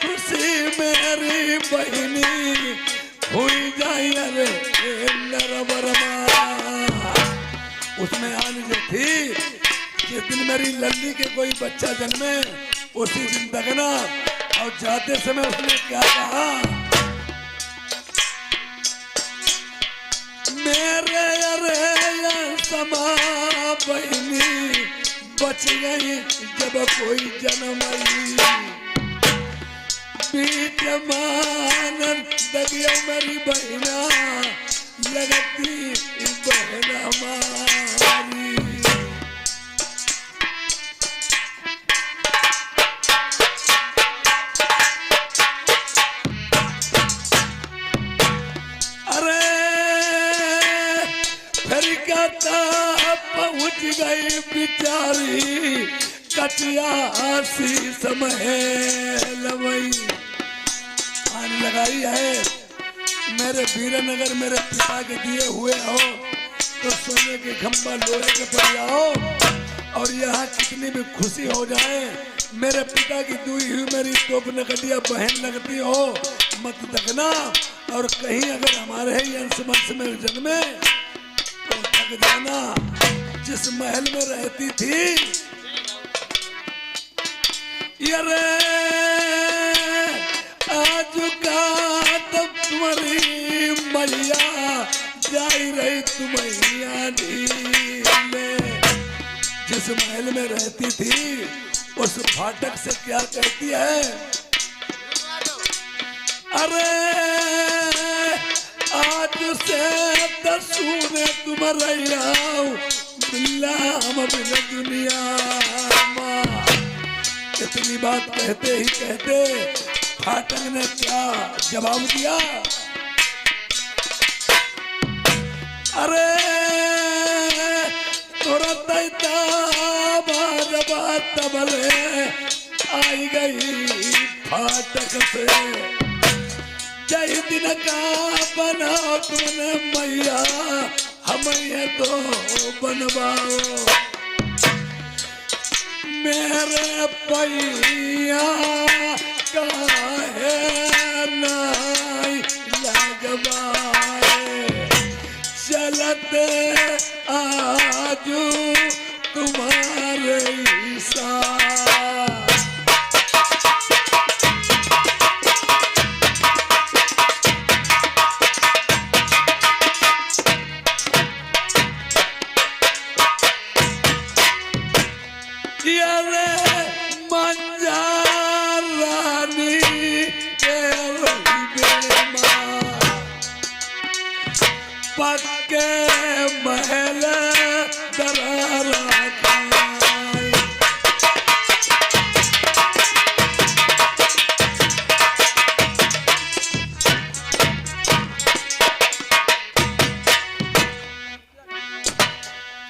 खुशी मेरी बहनी हुई जाए रे नरबरमा। उसमें आन जो थी जिस दिन मेरी लल्ली के कोई बच्चा जन्मे उसी दिन दगना। और जाते समय उसने क्या कहा, मेरे अरे समा बहनी बच गई जब कोई जन्म आई। बीच मानन दगिया मेरी बहना लगती बहन हमारी। पहुंच गई बिचारी कटियासी समहेल वही। आने लगाई है मेरे वीरनगर मेरे पिता के दिए हुए हो तो सोने के खंबा लोहे के पड़ जाओ। और यहाँ कितनी भी खुशी हो जाए मेरे पिता की दुई हुई मेरी तोप नकटिया बहन लगती हो मत दगना। और कहीं अगर हमारे ही अंश वंश में जन्मे तो थक जाना। जिस महल में रहती थी यारे आज का तब तुम्हारी मैया जाई रही तुम्हारिया में। जिस महल में रहती थी उस फाटक से क्या कहती है, अरे आज से दसूने तुम्हारा दुनिया माँ। इतनी बात कहते ही कहते फाटक ने क्या जवाब दिया, अरे तुरंत तबले आई गई फाटक से। जय दिन का बना तुमने मैया हमें तो बनवाओ। मेरे पैया काहे नहीं लगवाए चलते आजू तुम्हारे साथ। पक्के महल दरारा खाए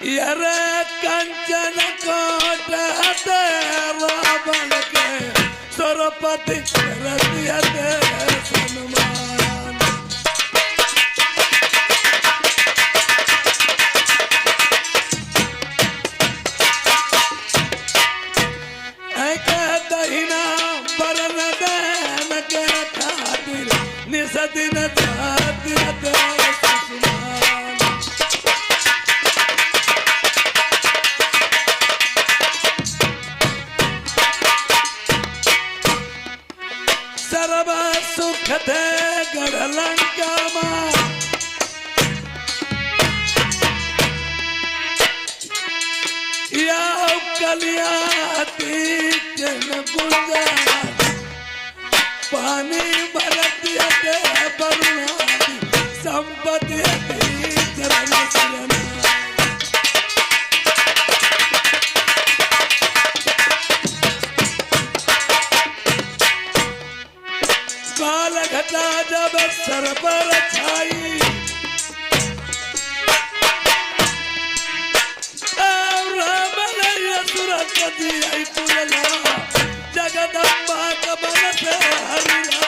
यारे कंचन कोट तेरा बन के सरपति रतिया दे सन्मान। निसदिन सर्व सुख थे गढ़ लंका मां। या कलियाती जन गुंजा पानी भरती बरुणादी संपत्ति चरण चरण। काल घटा जब सर पर छाई सुरपति आई तुलना जगदम्बा कबन से हरिला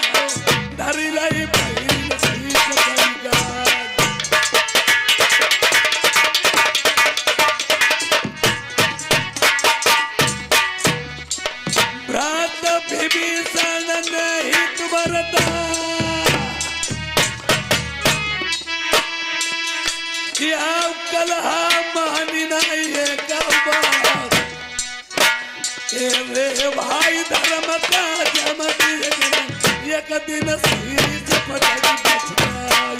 धरी रही पहिल सही सपंगा। भ्रात कलहा मानी नहीं है बात ए रे भाई धर्म का जमती एक दिन शीश पटक बचताई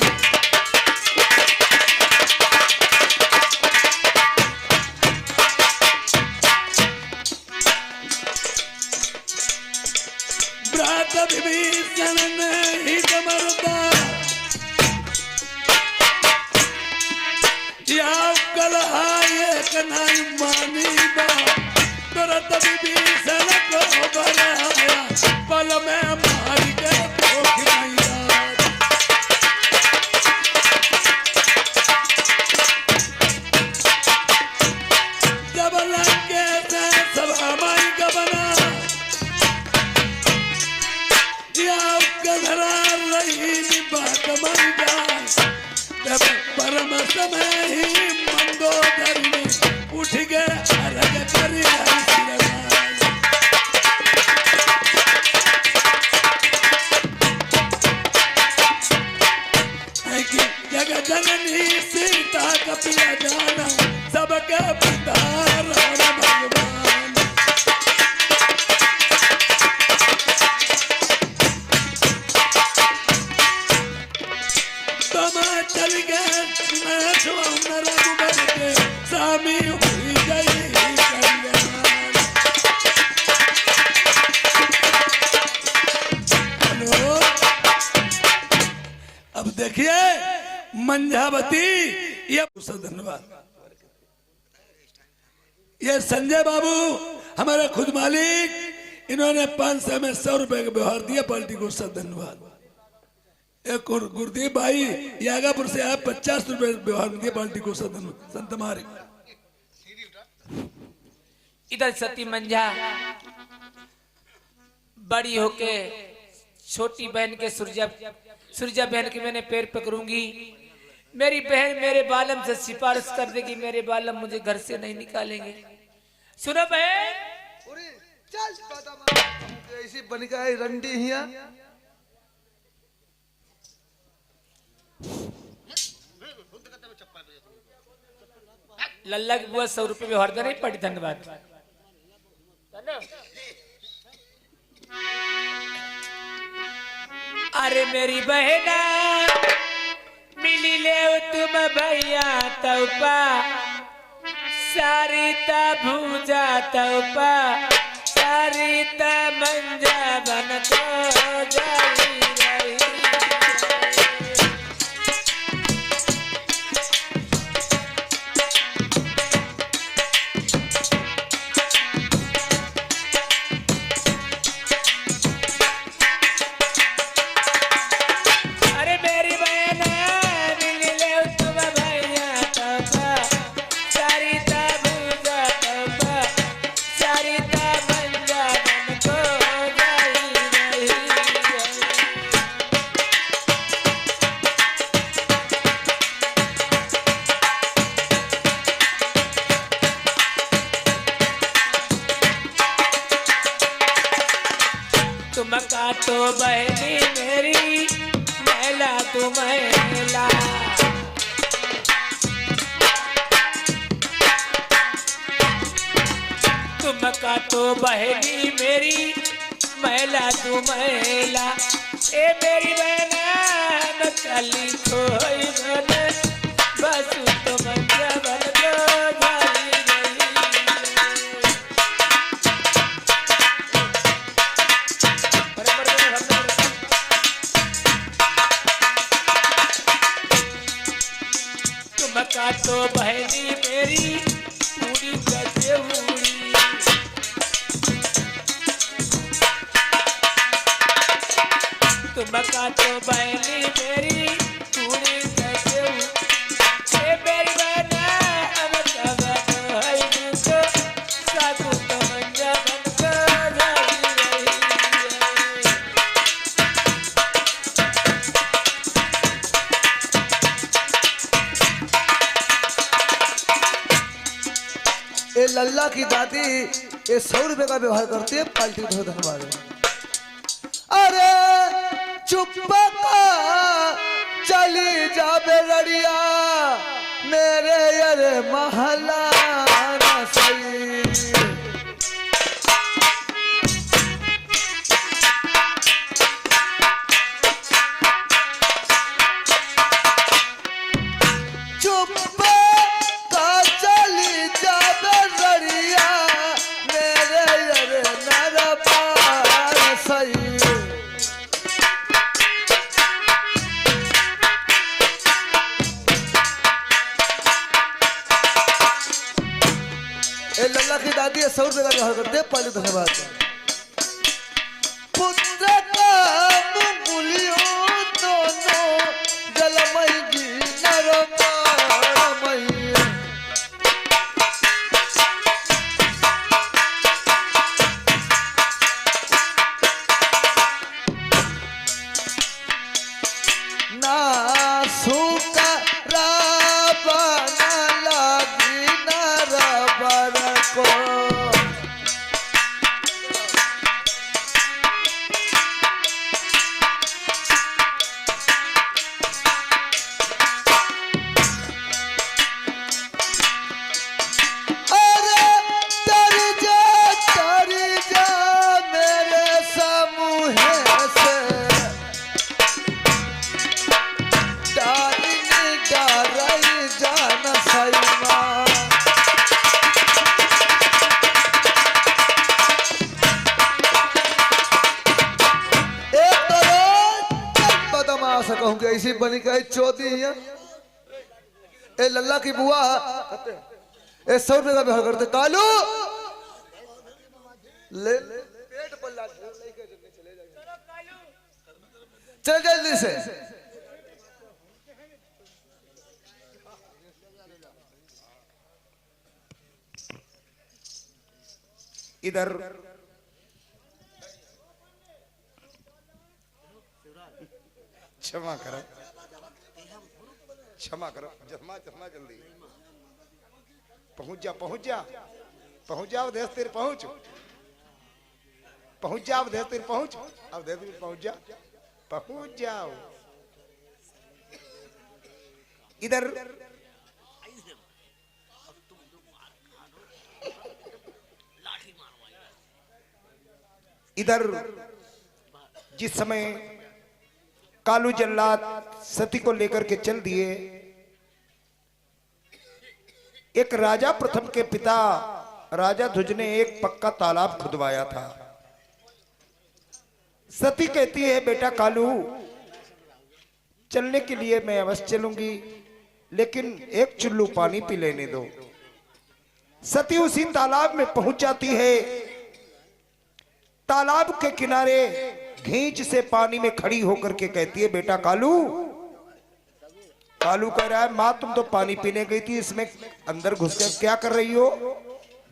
ब्रात विभीषण नहीं मरता या कलहा एक नहीं मानी बात तुरंत विभीषण को बराया पल में मार के ठोक मैदान जब लंके से सभा माई का बना या कधरा रही बात मर जाए तब परम समय ही मंदोदरी में उठ गए अर्घ करी जगत जननी सीता का पिया जाना सबके पिता राम भगवान तुम चल गए रघुबर के स्वामी हुई गई कल्याण। अब देखिए मंझावती ये धन्यवाद ये संजय बाबू हमारे खुद मालिक इन्होंने 500 में 100 रुपए का व्यवहार दिया पार्टी को सब धन्यवाद। एक और गुरुदेव भाई यागापुर से आप 50 रुपए व्यवहार दिए पार्टी को सब धन्यवाद। संत मारे इधर सती मंझा बड़ी होके छोटी बहन के सुरजा बहन के मैंने पैर पकड़ूंगी। मेरी बहन मेरे बालम से सिफारिश कर देगी, मेरे बालम मुझे घर से नहीं निकालेंगे। सुनो बहन अरे चल पता मत ऐसी बन का है रंडी हिया लल्ला की बुआ 100 रुपए व्यवहार नहीं पड़ी। धन्यवाद। अरे मेरी बहना मिली ले तुम भैया तौपा सारिता भूजा तौपा सारिता मंजा बन को जाई रही। तो बहनी मेरी मैला तू मैला तुम का तो बहनी मेरी मैला तू मैला ए मेरी बहना चली खोई बन बस तुम जबल दो जाई का तो बहनी मेरी पूरी कैसे हुई तुम का तो बहनी मेरी पूरी कैसे हुई ए मेरी बहना अब सब है मुझको साधु तो मंजा बन कर रही ये लल्ला की दादी ये 100 रुपए का व्यवहार करती है पाल्टी को धन्यवाद। अरे चुप का चली जाबे लड़िया मेरे अरे महला न सही। चुप का चली जावे रड़िया मेरे अरे नरपार सही। ए लल्ला की दादी 100 रुपए का व्यवहार करते हैं। पहले धन्यवाद। पुत्र का मुंगुलियों दोनों जलमई की नरमई। ना सूखा राबना लगी नरबर को। अरे तर जा मेरे समूह से डारी डारई जान सईमा। एक तो बदमाश कहूँगी ऐसी बनी गई चौथी है। ए लल्ला की बुआ ए 100 रुपए का व्यवहार करते। कालू ले पेट पर लाद चल जल्दी से। इधर क्षमा करो, क्षमा करो, क्षमा क्षमा, जल्दी पहुंच जा, पहुंच जा, पहुंच जा, अवधेश तेरे पहुंच, पहुंच जा अवधेश तेरे पहुंच, अवधेश तेरे पहुंच जा, पहुंच जाओ। इधर इधर जिस समय कालू जल्लाद सती को लेकर के चल दिए, एक राजा प्रथम के पिता राजा ध्वज ने एक पक्का तालाब खुदवाया था। सती कहती है बेटा कालू चलने के लिए मैं अवश्य चलूंगी, लेकिन एक चुल्लू पानी पी लेने दो। सती उसी तालाब में पहुंच जाती है। तालाब के किनारे घींच से पानी में खड़ी होकर के कहती है बेटा कालू। कालू कह रहा है माँ तुम तो पानी पीने गई थी, इसमें अंदर घुसकर क्या कर रही हो?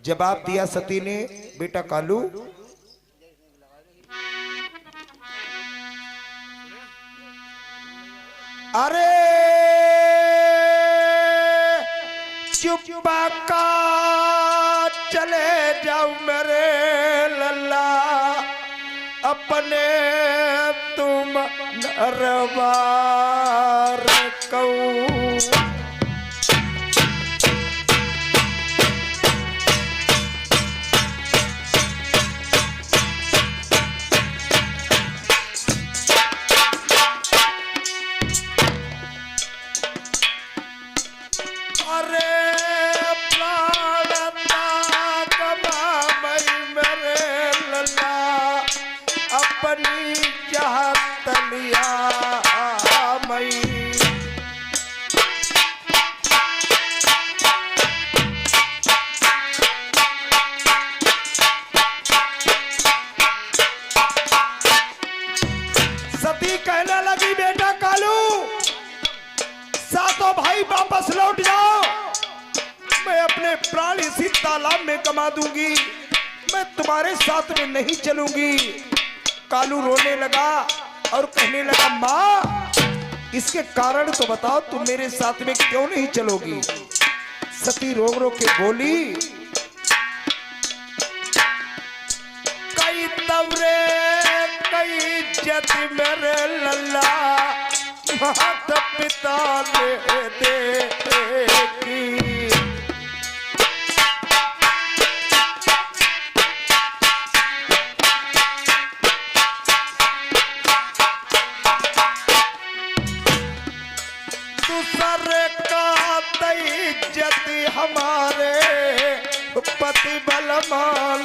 जवाब दिया सती ने बेटा कालू अरे चुप्पा का चले जाओ मेरे लल्ला, अपने तुम नरवार को। सती कहने लगी बेटा कालू सातों भाई वापस लौट जाओ, मैं अपने प्राण इसी तालाब में गमा दूंगी, मैं तुम्हारे साथ में नहीं चलूंगी। कालू रोने लगा और कहने लगा माँ इसके कारण तो बताओ, तुम मेरे साथ में क्यों नहीं चलोगी? सती रो रो के बोली कई तवरे कई इज्जत मेरे लल्ला, मात पिता ने देखी। दूसरे का इज्जत हमारे पति बलवान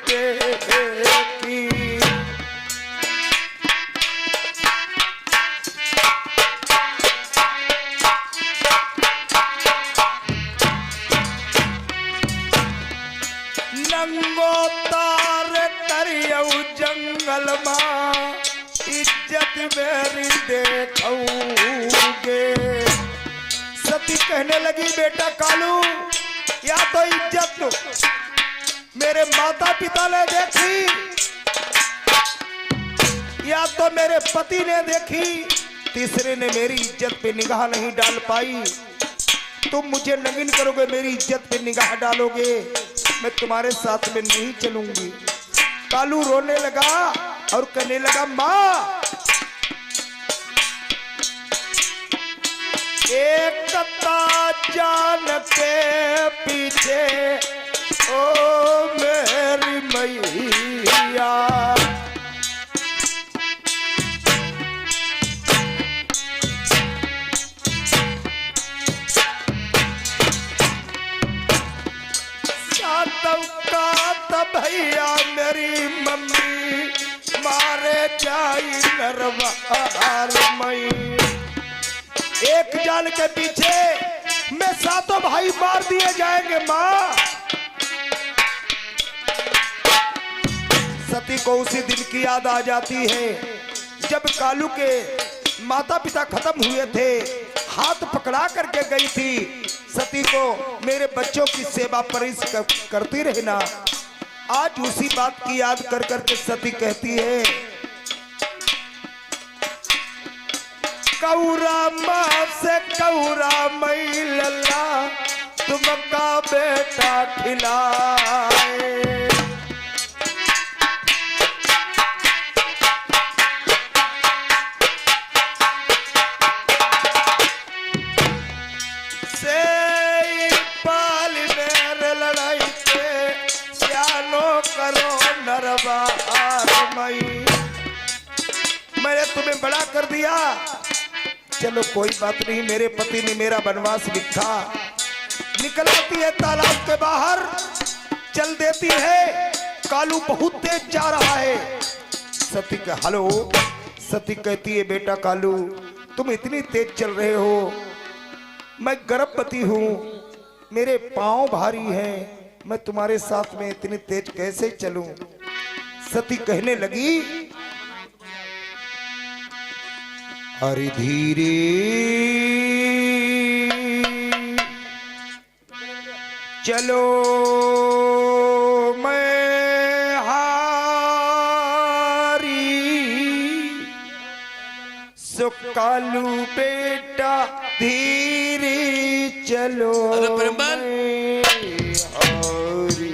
देखी। नंगो तार करियऊ जंगल मां इज्जत मेरी देखोगे। सती कहने लगी बेटा कालू या तो इज्जत मेरे माता पिता ने देखी या तो मेरे पति ने देखी, तीसरे ने मेरी इज्जत पे निगाह नहीं डाल पाई। तुम मुझे नंगीन करोगे, मेरी इज्जत पे निगाह डालोगे, मैं तुम्हारे साथ में नहीं चलूंगी। कालू रोने लगा और कहने लगा माँ एकता जान के पीछे ओ मेरी मैया। भैया मेरी मम्मी मारे जाई नरवार मई। एक जाल के पीछे मैं सातों भाई मार दिए जाएंगे माँ। सती को उसी दिन की याद आ जाती है जब कालू के माता पिता खत्म हुए थे, हाथ पकड़ा करके गई थी। सती को मेरे बच्चों की सेवा परिस करती रहना। आज उसी बात की याद कर करके सती कहती है कौरा माँ से कौरा मई लल्ला तुमका बेटा खिलाए। मैंने तुम्हें बड़ा कर दिया, चलो कोई बात नहीं, मेरे पति ने मेरा वनवास लिखा। निकल आती है तालाब के बाहर, चल देती है। कालू बहुत तेज जा रहा है। सती का हेलो, सती कहती है बेटा कालू तुम इतनी तेज चल रहे हो, मैं गर्भवती हूँ, मेरे पांव भारी हैं, मैं तुम्हारे साथ में इतनी तेज कैसे चलूं। सती कहने लगी हरि धीरे चलो मैं हारी, सो कालू बेटा धीरे चलो मैं हारी।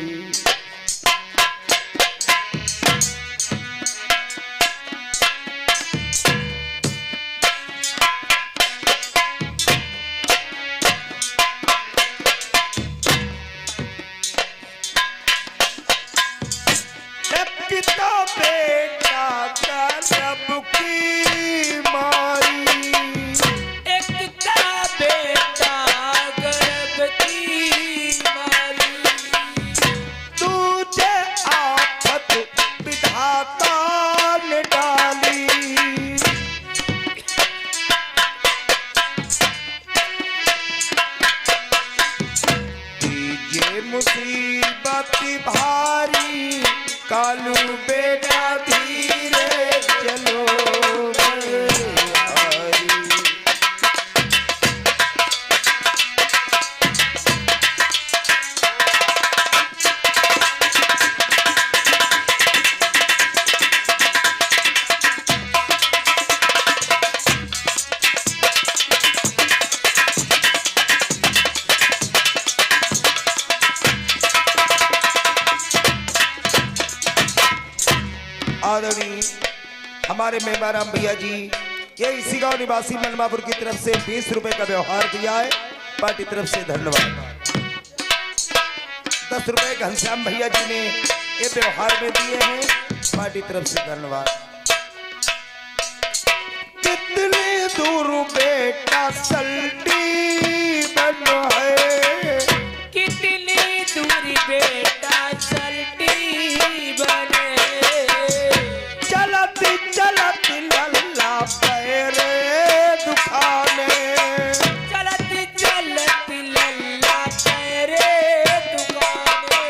मुसीबत भारी कालू बेटा धीरे चलो आदरणीय हमारे मेवाराम भैया जी ये इसी गांव निवासी मनमापुर की तरफ से 20 रुपए का व्यवहार दिया है, पार्टी तरफ से धन्यवाद। 10 रुपए घनश्याम भैया जी ने ये व्यवहार में दिए हैं, पार्टी तरफ से धन्यवाद। कितनी दूर बेटा सल्टी बन है, कितनी दूरी बेटा सल्टी बने, चलती चलती लल्ला पैरे दुखाने, चलती चलती लल्ला तेरे दुकाने,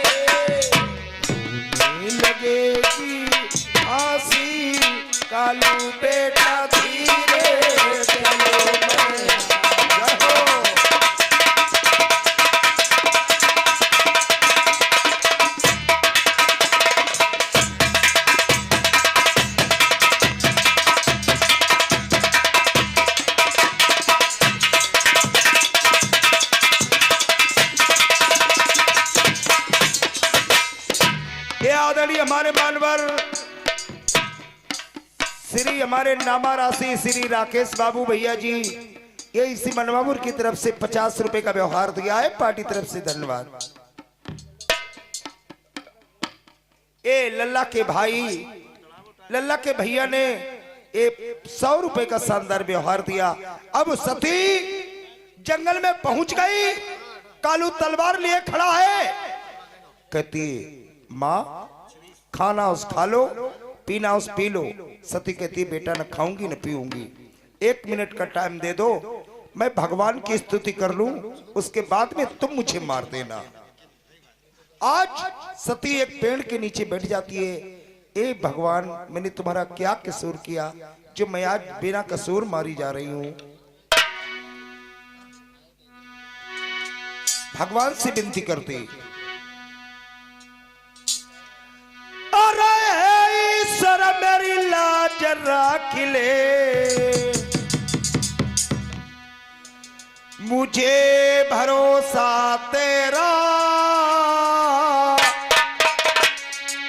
लगेगी फांसी कालू बेटा धीरे चलो मैं रहो। ये आदरणीय हमारे मानवर श्री हमारे नामा राशि श्री राकेश बाबू भैया जी, ये इसी मनमापुर की तरफ से 50 रुपए का व्यवहार दिया है, पार्टी तरफ से धन्यवाद। ए लल्ला के भाई, लल्ला के भैया ने 100 रुपए का शानदार व्यवहार दिया। अब सती जंगल में पहुंच गई, कालू तलवार लिए खड़ा है, कहती माँ खाना उस खा लो, पीना उस पी लो। सती कहती बेटा न खाऊंगी न पीऊंगी, 1 मिनट का टाइम दे दो, मैं भगवान की स्तुति कर लूं, उसके बाद में तुम मुझे मार देना। आज सती एक पेड़ के नीचे बैठ जाती है। ए भगवान, मैंने तुम्हारा क्या कसूर किया जो मैं आज बिना कसूर मारी जा रही हूं। भगवान से विनती करती, अरे ईश्वर मेरी लाज राख ले, मुझे भरोसा तेरा,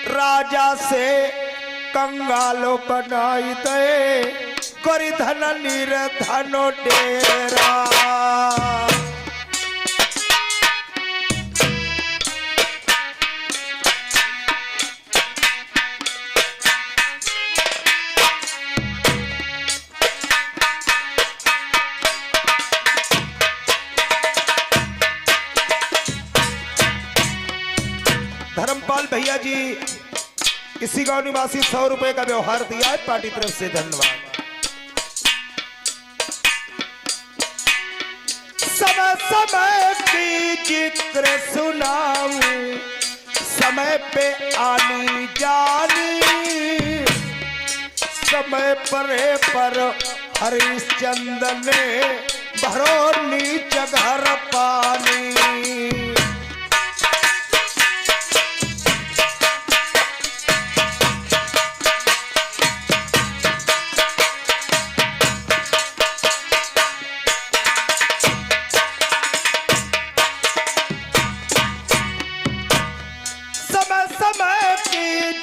राजा से कंगालो बनाई दे, करी धन निर्धनो डेरा। धर्मपाल भैया जी इसी गांव निवासी 100 रुपए का व्यवहार दिया है, पार्टी तरफ से धन्यवाद। समय समय की जिक्र सुनाऊं, समय पे आनी जानी, समय पर हरिश्चंद्र ने भरो नीच घर पानी।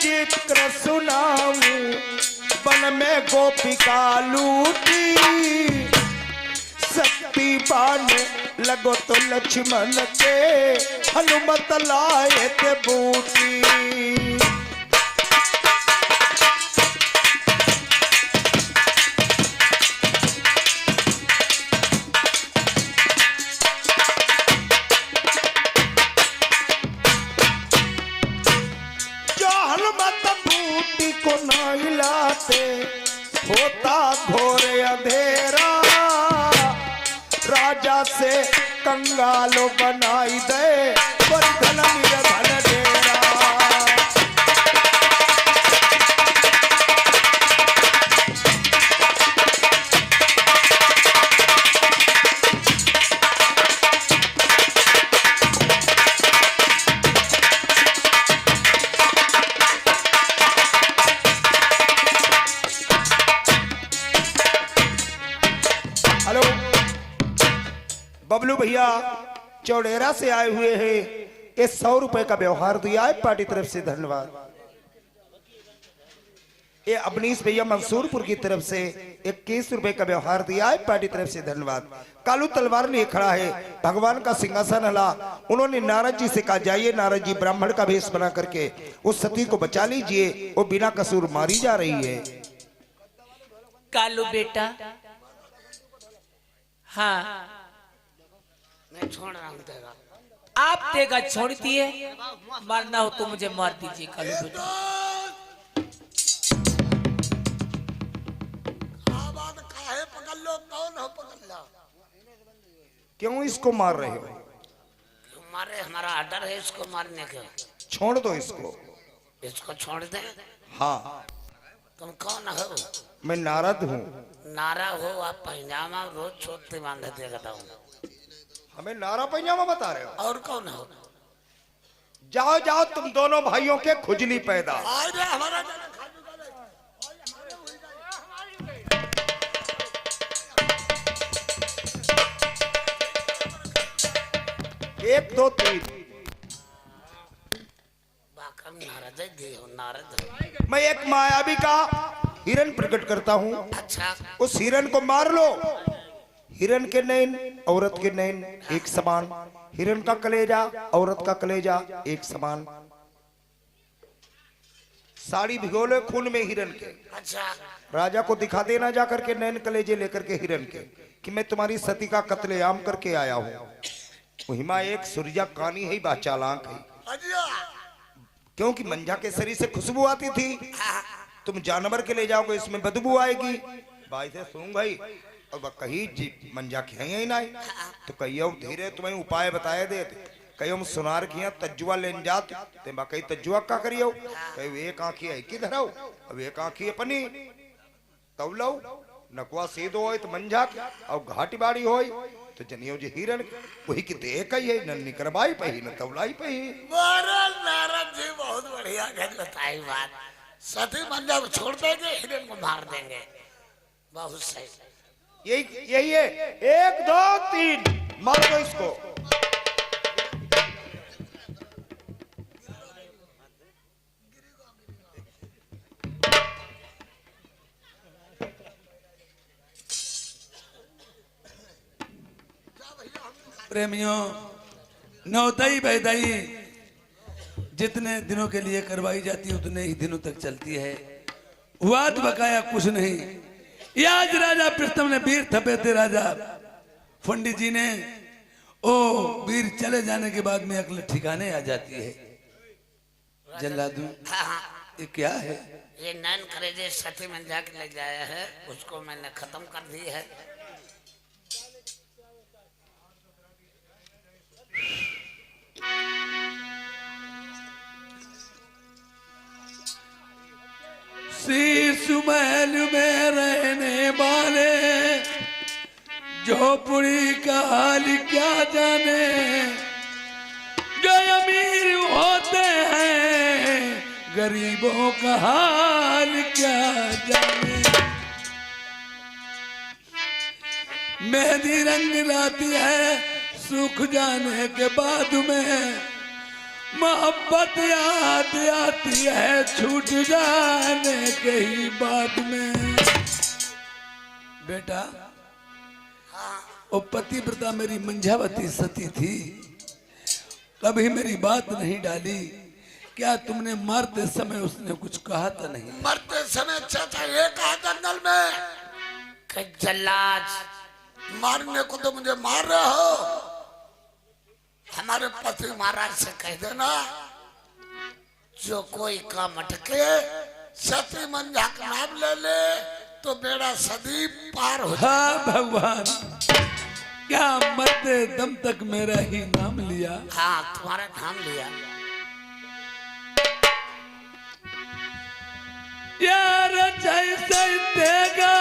जिक्र सुनाऊं, वन में गोपिका लूटी, शक्ति पाने लगो तो लक्ष्मण के, हनुमत लाए थे बूटी। को ना हिलाते होता घोर अंधेरा, राजा से कंगालो बनाई दे, पर धन निर्धन डेरा। हेलो बबलू भैया चौड़ेरा से आए हुए हैं, ये 100 रुपए का व्यवहार दिया है, पार्टी तरफ से धन्यवाद। ये अवनीश भैया मंसूरपुर की तरफ से 21 रुपए का व्यवहार दिया है, पार्टी तरफ से धन्यवाद। कालू तलवार लिए खड़ा है, भगवान का सिंहासन हला। उन्होंने नारद जी से कहा जाइए नारद जी ब्राह्मण का वेश बना करके उस सती को बचा लीजिए, वो बिना कसूर मारी जा रही है। कालू बेटा, हाँ मैं छोड़ रहा हूँ तेरा। आप तेगा छोड़ दिए, मारना हो तो मुझे मार दीजिए कालू बेटा। आवाज काहे पकड़ लो, कौन हो पकड़ लो? क्यों इसको मार रहे हो? मारे, हमारा आर्डर है इसको मारने का। छोड़ दो इसको। इसको छोड़ दे। हाँ, तुम कौन हो? मैं नारद हूँ। नारा हो आप, पैजामा रोज छोड़ते बांधे देखता हूँ। हमें नारा पैजामा बता रहे हो? और कौन हो? जाओ जाओ, तुम दोनों भाइयों के खुजली पैदा। अरे हमारा 1 2 3। नारद है, नारद। मैं एक मायावी का हिरण प्रकट करता हूँ। अच्छा, उस हिरण को मार लो। हिरण के नैन औरत के नैन एक समान, हिरण का कलेजा औरत का कलेजा एक समान। साड़ी भिगो लो खून में हिरण के। अच्छा। राजा को दिखा देना जाकर के नैन कलेजे लेकर के हिरण के कि मैं तुम्हारी सती का कत्लेआम करके आया हूँ। महिमा एक सूर्या कानी है, बा चालाक है, क्योंकि मंझा के शरीर से खुशबू आती थी। तुम जानवर के ले जाओगे इसमें बदबू आएगी। भाई से सुन भाई, और कही जी मंझा के हैं ना, तो कहियो धीरे तुम्हें उपाय बताए दे। कहियो सुनार किया तजुआ लेन जात ते बा कही तजुआ का करियो। कहियो एक आंखी है कि धराओ, अब एक आंखी अपनी तब लो नकुआ सीधो होय तो मंझा और घाटी बाड़ी होय तो जनियो जी हिरण वही की देख ही है, न निकरबाई पही न तवलाई पही। नारद जी बहुत बढ़िया बताई बात। सती मंजा को छोड़ देंगे, हिरण को मार देंगे। बहुत सही। यही है। 1 2 3 मार दो इसको। प्रेमियों, नौदाई बैदाई जितने दिनों के लिए करवाई जाती है उतने ही दिनों तक चलती है। वाद बकाया कुछ नहीं। ये आज राजा प्रथम ने वीर थपे थे राजा पंडित जी ने, ओ वीर चले जाने के बाद में अगले ठिकाने आ जाती है। जल्लादू, ये क्या है? ये नैन करेजे सती मंजा के ले जाया है, उसको मैंने खत्म कर दी है। शीश महल में रहने वाले झोपड़ी का हाल क्या जाने, जो अमीर होते हैं गरीबों का हाल क्या जाने। मेहंदी रंग लाती है सूख जाने के बाद में, मोहब्बत याद आती है छूट जाने के ही बाद में। बेटा, वो पतिव्रता मेरी मंझावती सती थी, कभी मेरी बात नहीं डाली। क्या तुमने मरते समय उसने कुछ कहा था? नहीं, मरते समय चाचा ये कहा जंगल में कि जल्लाद मारने को तो मुझे मार रहे हो, हमारे पति महाराज से कह देना जो कोई काम अटके सती मंझा का नाम ले ले तो बेड़ा सदी पार हो। हाँ भगवान, क्या मरते दम तक मेरा ही नाम लिया? हाँ, तुम्हारा नाम लिया। यार जैसे देगा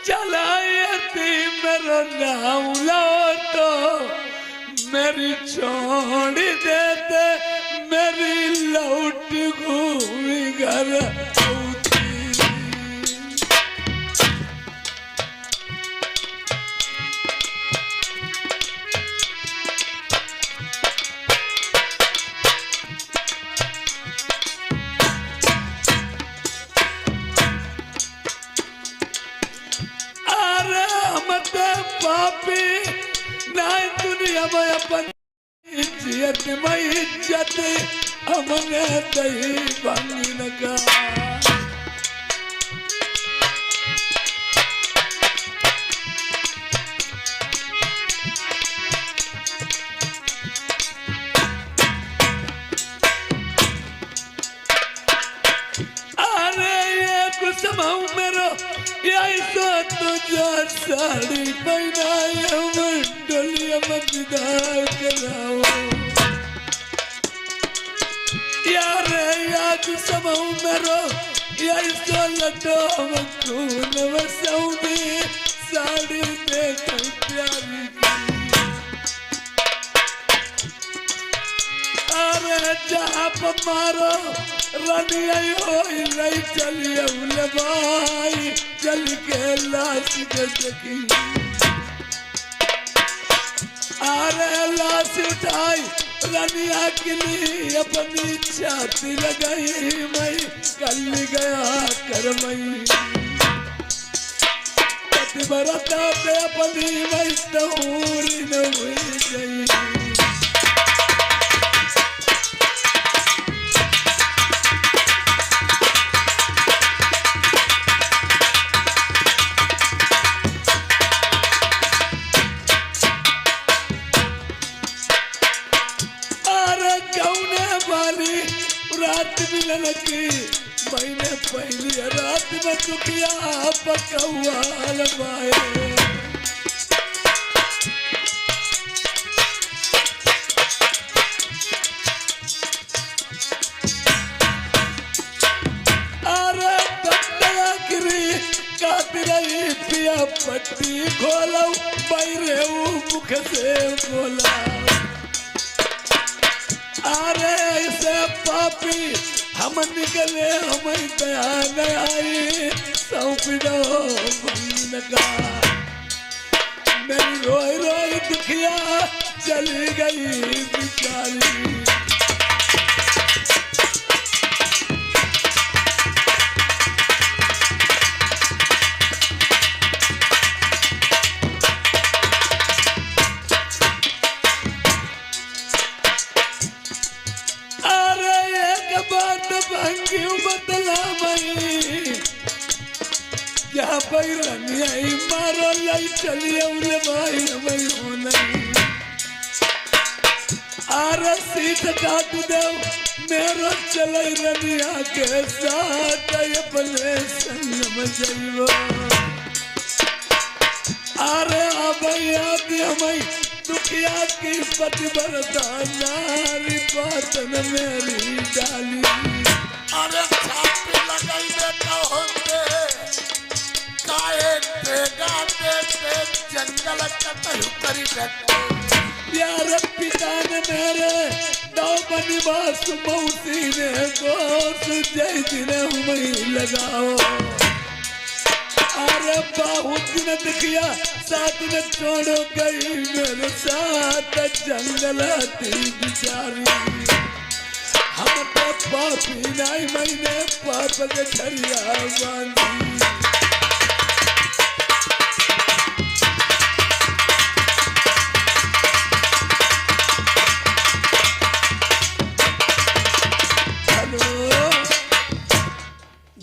चलायती मेरा नाम लो तो मेरी छोड़ देते, मेरी लौट घूमी घर आती। इज्जत हमने दही भांगी लगा। मेरो ऐसा तुझा साड़ी पहनाया मंडलिया मजदार कराओ यार याद समाऊ मेरो ऐसा लटो खून वसौनी साड़ी देख प्यारी अरे जहाँ पर मारो रनिया लई चलिए भाई चल के लाश के सकी अरे लाश उठाई रनिया के लिए अपनी छाती लगाई मई कल गया कर मई पतिव्रता पे अपनी मई तहूरी न हुई गई। रात मिलन की महीने पहली रात में दुखिया पकौआ लबाए अरे बंदया गिरी काट रही पिया पट्टी खोलो बैरे मुख से बोला अरे ऐसे पापी हम निकले हमें दया न आई सौंप दो का मेरी रोई रोई दुखिया चली गई बिचारी। बदला मई क्या पैरनिया मारो लाई चलिए भाई भाई होना आर सीट काट दो मेरो चल रनिया के साथ अपने संग में जाइबो अरे भैया हमें दुखिया की पतिव्रता नारी पातन मेरी डाली अरे छापी लगाई देता होते काहे बेगा देते जंगल कतल करी देते यार पिता ने मेरे दो बनिवास मौसी ने गोस जय दिन हमें लगाओ अरे बहुत दिन दिखिया साथ में छोड़ गई मेरे साथ जंगल थी बिचारी हम तो पापी नहीं मैंने पाप के झरिया बांधी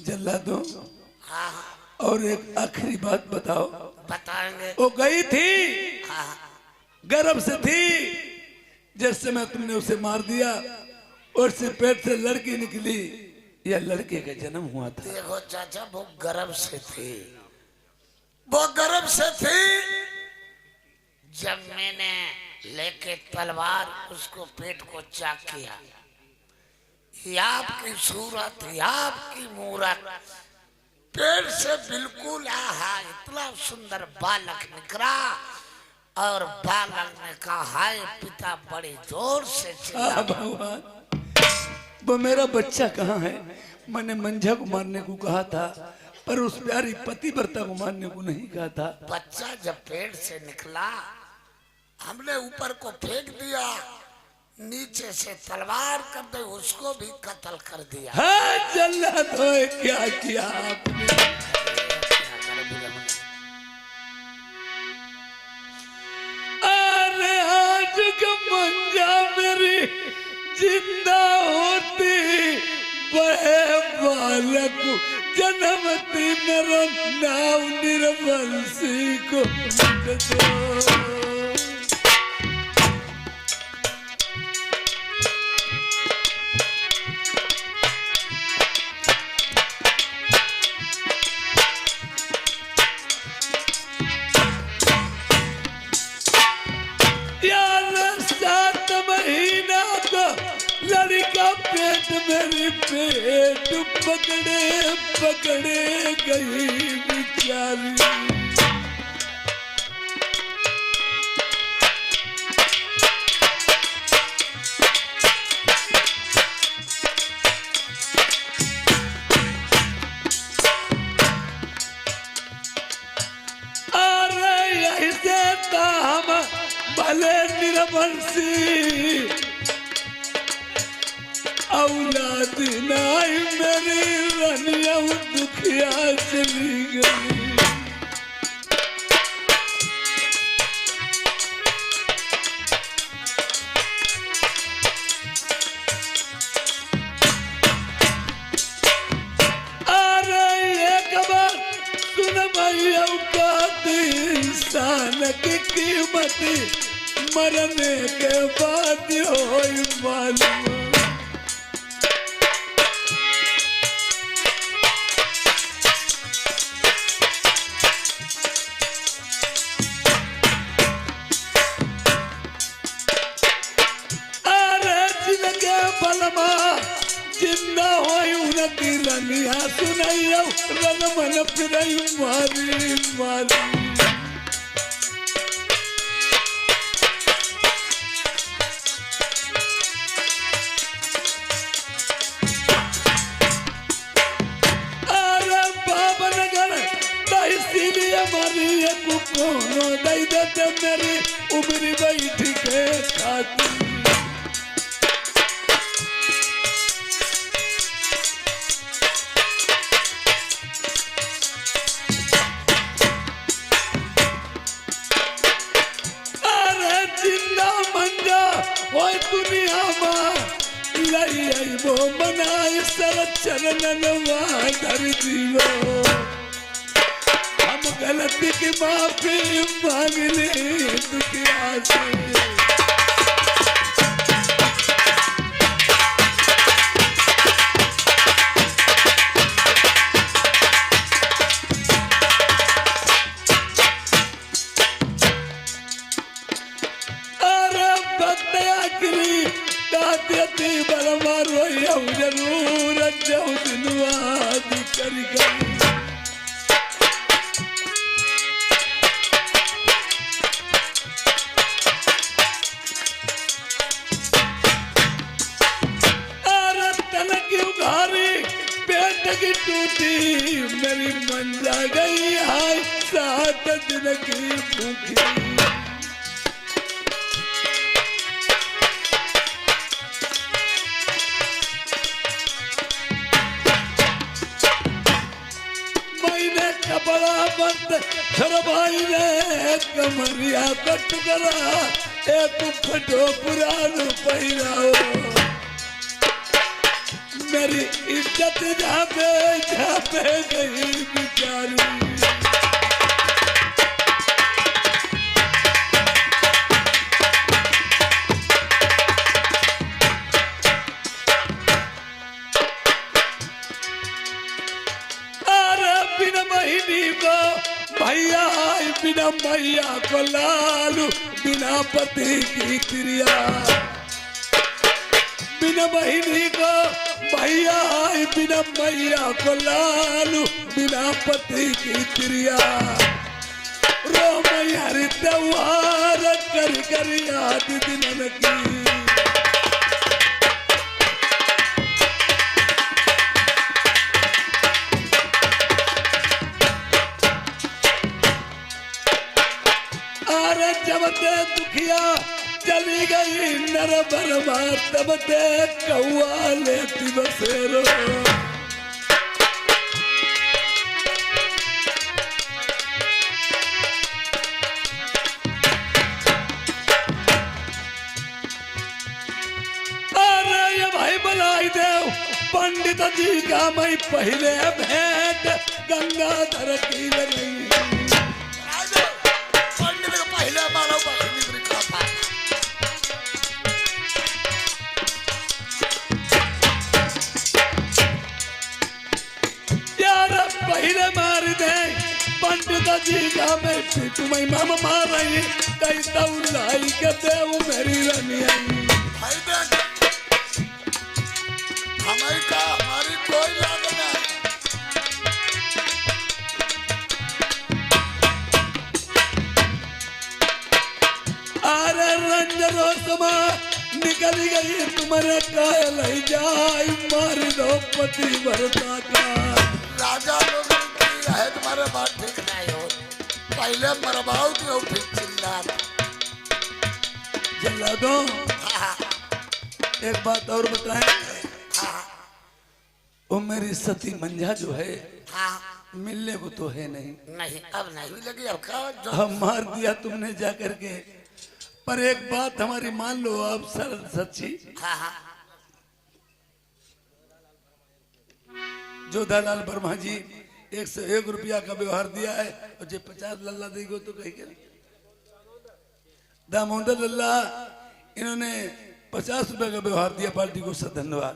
जल्ला दो और एक आखिरी बात बताओ। बताएंगे वो गई थी गर्भ से थी जिस समय तुमने उसे मार दिया और से पेट से लड़की निकली या लड़के का जन्म हुआ था। देखो चाचा वो गर्भ से थी वो गर्भ से थी जब मैंने लेके तलवार उसको पेट को चाक किया आपकी सूरत आपकी मूरत पेट से बिल्कुल आहा इतना सुंदर बालक निकला और बालक ने कहा हाय पिता बड़े जोर से चिल्ला भगवान वो मेरा बच्चा कहाँ है। मैंने मंझा को मारने को कहा था पर उस प्यारी पतिव्रता को मारने को नहीं कहा था। बच्चा जब पेट से निकला हमने ऊपर को फेंक दिया नीचे से तलवार कर दे उसको भी कत्ल कर दिया। हाँ जल्लाद हो क्या किया आपने। अरे आज का मंजा मेरी जिंदा होती वह बालक जन्मती मेरा नाम निर्बंसी को मिट दो। लड़का पेट मेरी पेट पकड़े पकड़े गई बेचारी। अरे ऐसे तो हम भले निर्बंसी औलाद नाई मेरी रनिया दुखिया चली गई। अरे एक बार सुन भैया का इंसान की कीमत मरने के बाद हो मालूम। जिंदा होई उनकी रनिया सुनाइयो रन मन फिरई मारी मारी। अरे बाबा नगर इसीलिए मारी कोनो दई देते मेरी उम्र बैठ के खाती। ओए दुनिया में लई आई वो बनाए सर चरणन वादर जीवो। हम गलती की माफी मांग ले दुनिया से। बलमा रोया जरूर जाऊं दिनवाद कर गई। अरे तन की उघारी पेट की टूटी मेरी मंजा गई है 7 दिन की भूखी। बड़ा बंद घर भाई ने कमरिया कट करा एक फटो पुरान पहिराओ। मेरी इज्जत झापे गई बेचारी। भैया बिना मैया को लालू बिना पति की क्रिया। बिना बहिनी को भैया बिना मैया को लालू बिना पति की क्रिया। रो मैया त्योहार कर याद दिनन की। जब ते दुखिया चली गई नर बरमा तब ते कौआ लेती बसेरो। अरे भाई बुलाई देव पंडित जी का मैं पहले भेंट गंगाधर की नहीं। पंडित का पहले मारो बहिनी कृपा यार पहले मार दे पंडित जी का मैं तुम्हें माम मार रही कई तौलाई के देव मेरी रानी आई। भाई देख हमारी का हमारी कोई लाग नहीं। अरे रंजनो समा निकल गई तुम्हारे काय लई जाए मार दो पति भरता का। राजा लोगों की है तुम्हारे बात ठीक नहीं हो पहले मरवाओ तो फिर चिल्ला। जला दो एक बात और बताएं वो मेरी सती मंझा जो है मिलने को तो है नहीं। नहीं अब नहीं लगी अब का जो हम मार दिया तुमने जा करके पर एक बात हमारी मान लो आप सर सच्ची। जो दलाल वर्मा जी 101 रुपया का व्यवहार दिया है और जो 50 लल्ला देगो तो कहीं के दामोदर लल्ला इन्होंने 50 रुपए का व्यवहार दिया पार्टी को सर धन्यवाद।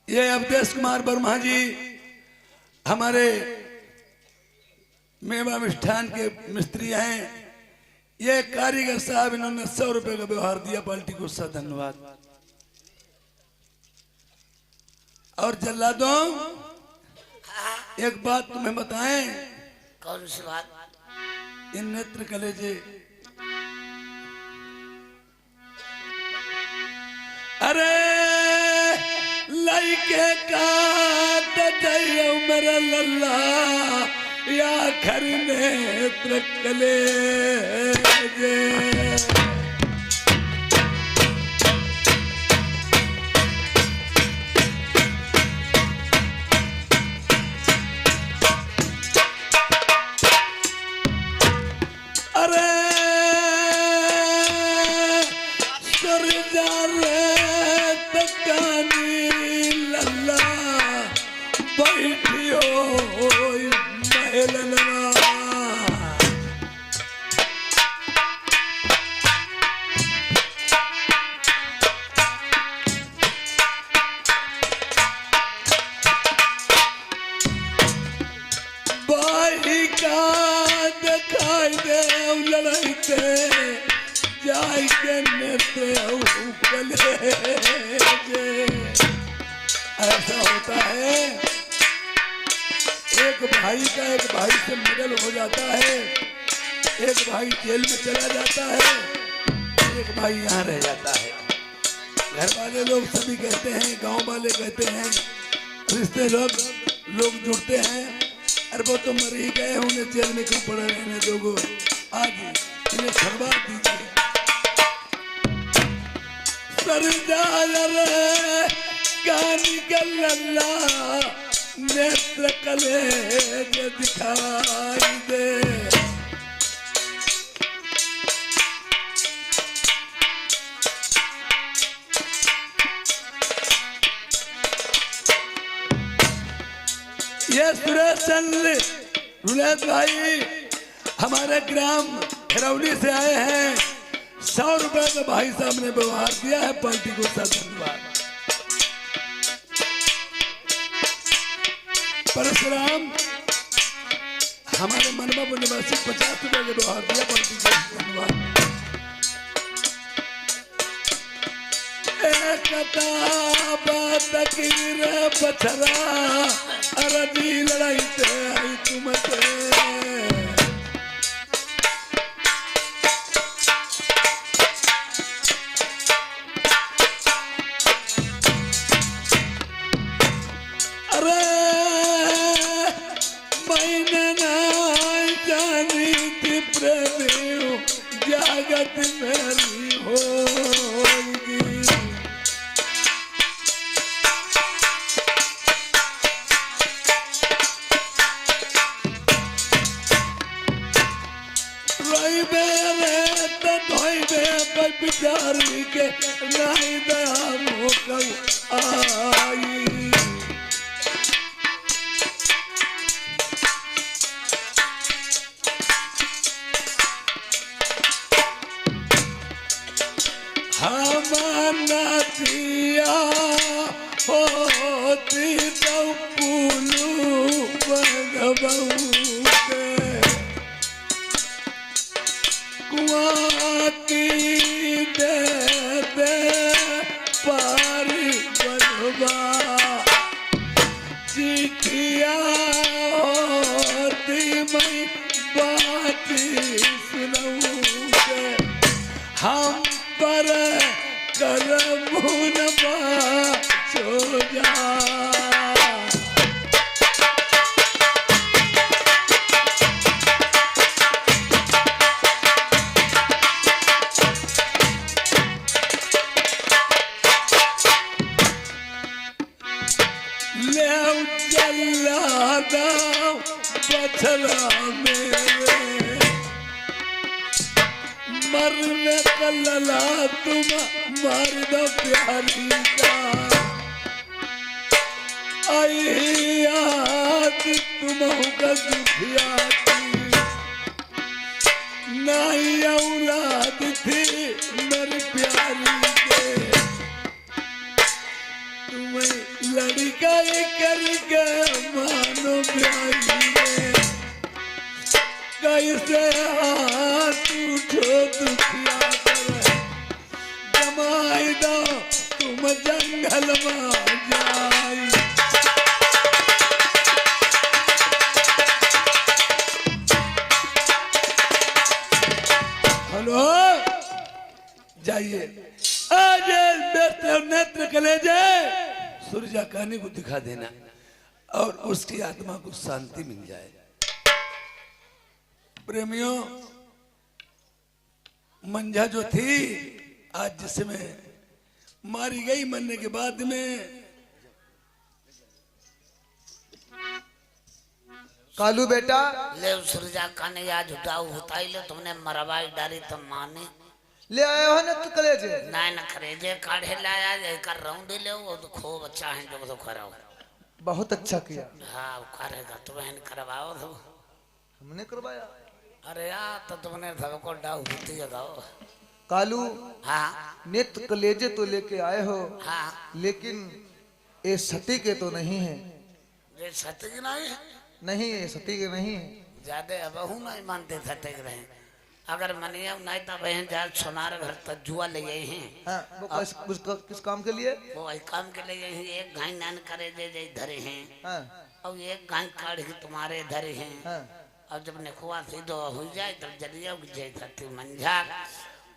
ये अवधेश कुमार वर्मा जी हमारे मेवा मिष्ठान के मिस्त्री हैं। ये कारीगर साहब इन्होंने 100 रुपए का व्यवहार दिया पार्टी को सर धन्यवाद। और जल्लादों एक बात तुम्हें बताएं। कौन सी बात? इन नेत्र कलेजे अरे लइके का दजयो मेरा लल्ला या खर नेत्र कलेजे। अरे सरदार तकानी लल्ला बैठियो महलनवा। बाई का दिखाई दे लड़ाईते जाय के नेते कलेजे। ऐसा होता है एक भाई का एक भाई से मिडल हो जाता है। एक भाई जेल में चला जाता है एक भाई यहाँ रह जाता है। घर वाले लोग सभी कहते हैं गांव वाले कहते हैं रिश्ते लोग जुड़ते हैं अरे वो तो मर ही गए उन्हें जेल में क्यों पड़े रहने दोगो आज इन्हें छुड़वा दीजिए। कानी का लल्ला नेत्र कलेज दिखाई दे। ये सुरेश चंद्र रुनेत भाई हमारे ग्राम खरौली से आए हैं। 100 रुपए का भाई साहब ने व्यवहार दिया है पार्टी को सर धन्यवाद। परशुराम हमारे मनबाबू निवासी 50 रुपए का व्यवहार दिया पार्टी को धन्यवाद। तकीर पथरा अरबी लड़ाई ते आई तुमसे। अरे मैंने ना जानी थी प्रेमी जागत मेरी होगी। रोइबे रे त धोइबे कोई बिचारी के नहीं दया मोकौ आई नदिया होती तो पुलू बगबऊ के कुआं की दे दे पारी बनवा चिट्ठिया होती मैं बाती सुनऊ के हम पर करमुन बाचो जा ले जल्लादा बछड़ा मेरे मरने कल्ला तुम मार दो प्यारी का आई याद तुम होगा दुखिया की नहीं औलाद थी मेरी प्यारी के तुम्हें लड़का करके मानो प्यारी कैसे हाथ उठो दुखिया कर जमाई दो तुम जंगल में जाई हेलो जाइए आज नेत्र कलेजे सूर्य कहानी को दिखा देना और उसकी आत्मा को शांति मिल जाए। प्रेमियों मंझा जो थी आज जिसमें मारी गई मरने के बाद में कालू बेटा ले सुरजा काने या झुटाऊ होता ही ले तुमने मरवाई डाली तो माने ले आए हो ना तो कलेजे ना न खरीदे काढ़े लाया ये कर रौंदे ले वो तो खूब अच्छा है जो तो कराओ। बहुत अच्छा किया हाँ वो करेगा तुम्हें करवाओ तो हमने करवाया। अरे यार तो तुमने सबको डाउ होती जगाओ। कालू हाँ नित्य कलेजे तो लेके आए हो हाँ लेकिन ये सती के तो नहीं है। ये सत्य की नहीं है नहीं ये सती के नहीं है। ज्यादा अब नहीं मानते सत्य के रहे अगर मनिया नहीं तो बहन जा सोनार घर तक जुआ ले गए हैं। हाँ, वो किस काम के लिए? वो वही काम के लिए एक गाय नान करे दे धरे हैं हाँ, और एक गाय काढ़ के तुम्हारे धरे हैं हाँ, और जब नेखुआ सीधो हो जाए तब जलिया जाती मंझा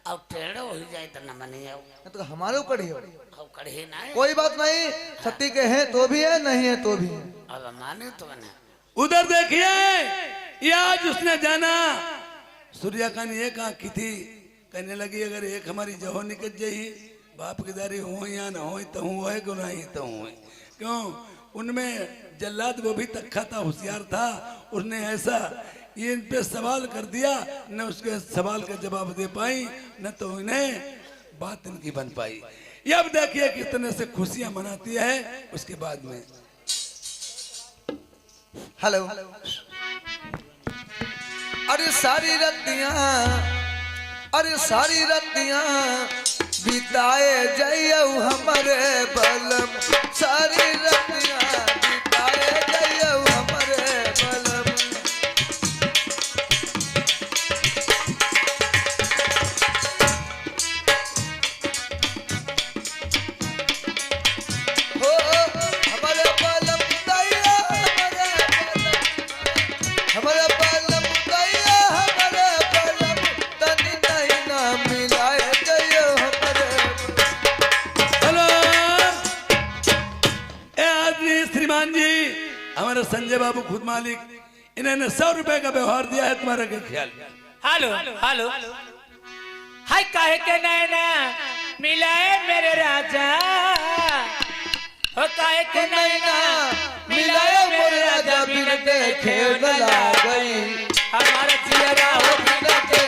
और टेढ़ो हो जाए तो न मनिया तो हमारे ऊपर ही हो। और कढ़े ना कोई बात नहीं सती के हैं तो भी है नहीं है तो भी है। अब माने तो बने उधर देखिए ये आज उसने जाना सूर्या का ने एक आँख की थी कहने लगी अगर एक हमारी जहो निकल जाई बाप की दारी हो या ना हो तो हूँ है क्यों नहीं तो हूँ क्यों उनमें जल्लाद वो भी तख्खा था होशियार था उसने ऐसा ये इन पे सवाल कर दिया न उसके सवाल का जवाब दे पाई न तो इन्हें बात इनकी बन पाई। ये अब देखिए कितने से खुशियां मनाती है उसके बाद में। हेलो अरे सारी रतियां बिताए जइयो हमारे बलम सारी रतियां बिताए जइयो हमारे बलम। हो हमारे बलम दैया हमारे बलम दैया हमारे बलम तनी नहीं ना मिलाए जइयो हमारे। हेलो ए आदमी श्रीमान जी हमारे संजय बाबू खुद मालिक इन्होंने 100 रुपए का व्यवहार दिया है तुम्हारा क्या ख्याल? हेलो हेलो हाय काहे के नैना मिलाए मेरे राजा हो काहे के नैना मिलाए मोरे राजा बिन देखे न ला गई हमारा चेहरा हो बिन देखे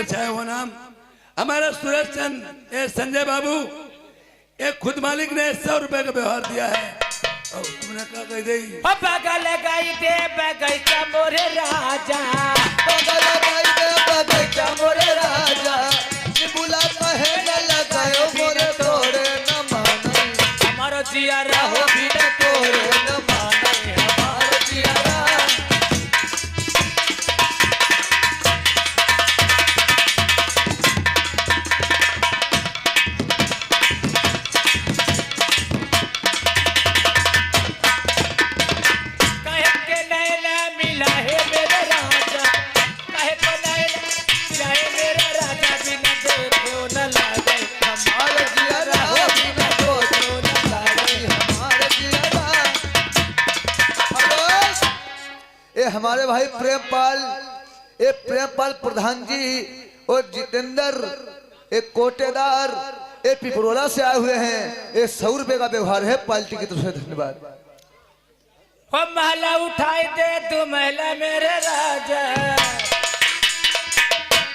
दर्शाया हुआ नाम हमारा सूरज चंद ए संजय बाबू एक खुद मालिक ने 100 रुपए का व्यवहार दिया है और तुमने क्या कह दी बगल गई दे बगैचा मोरे राजा बगल गई दे बगैचा मोरे राजा बुला कहे न लगायो मोरे तोरे न माने हमारो जिया रहो बिना तोरे न माने हमार जिया कहे के नैना मिला है मेरे राजा कहे को नैना मिला है मेरे राजा बिना देखो न लागे हमार जिया रहो बिना तोरे न लागे हमार जिया हेलो ये हमारे भाई प्रेमपाल प्रधान जी और जितेंद्र एक कोटेदार ये पिपरोला से आए हुए हैं ये 100 रुपए का व्यवहार है पार्टी की तरफ से धन्यवाद हो महला उठाई दे तू महला मेरे राजा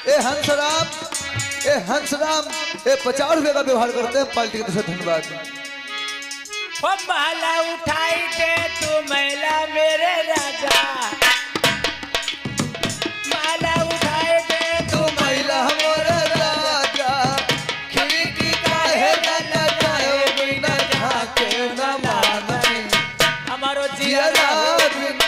ये हंसराम ये 50 रुपए का व्यवहार करते हैं पार्टी की तरफ से धन्यवाद हो महला उठाई दे तू महला मेरे राजा महला उठाई दे तू महिला हमारे राजा खिड़की का है न जाए बिना झाके न माने हमारो जिया जिया रहो बिना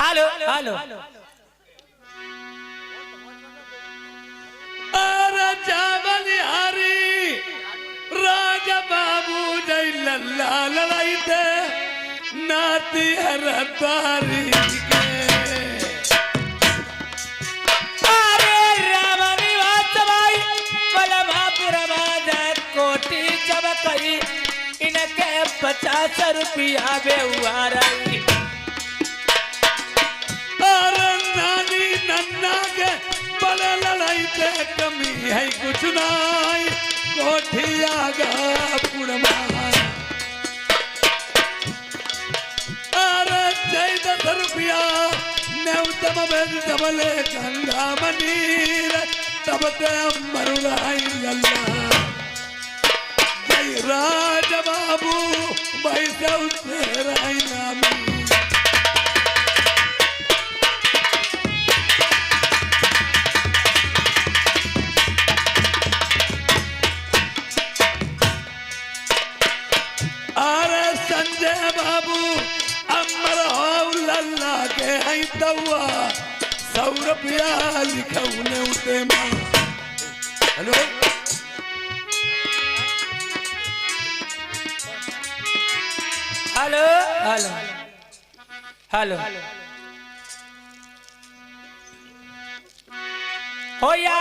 हेलो हेलो अरे चावल हरी राजा बाबू जय लल्ला लड़ाई दे नाती हर तारी के अरे रामनी बात भाई बलमापुर राजा कोटी जब करी इनके 50 रुपया बेउआरई अरे नानी नन्ना के बड़े लड़ाई दे कमी है कुछ नहीं कोठिया गा पुरमा अरे 14 रुपया न्यूनतम डबले गंगा मनीर तब ते मरुलाई लल्ला जय राज बाबू भाई से राई नामी अरे संजय बाबू अमर हो लल्ला के हैं दवा 100 रुपया लिखौने उते मां हेलो हेलो हेलो हेलो हो या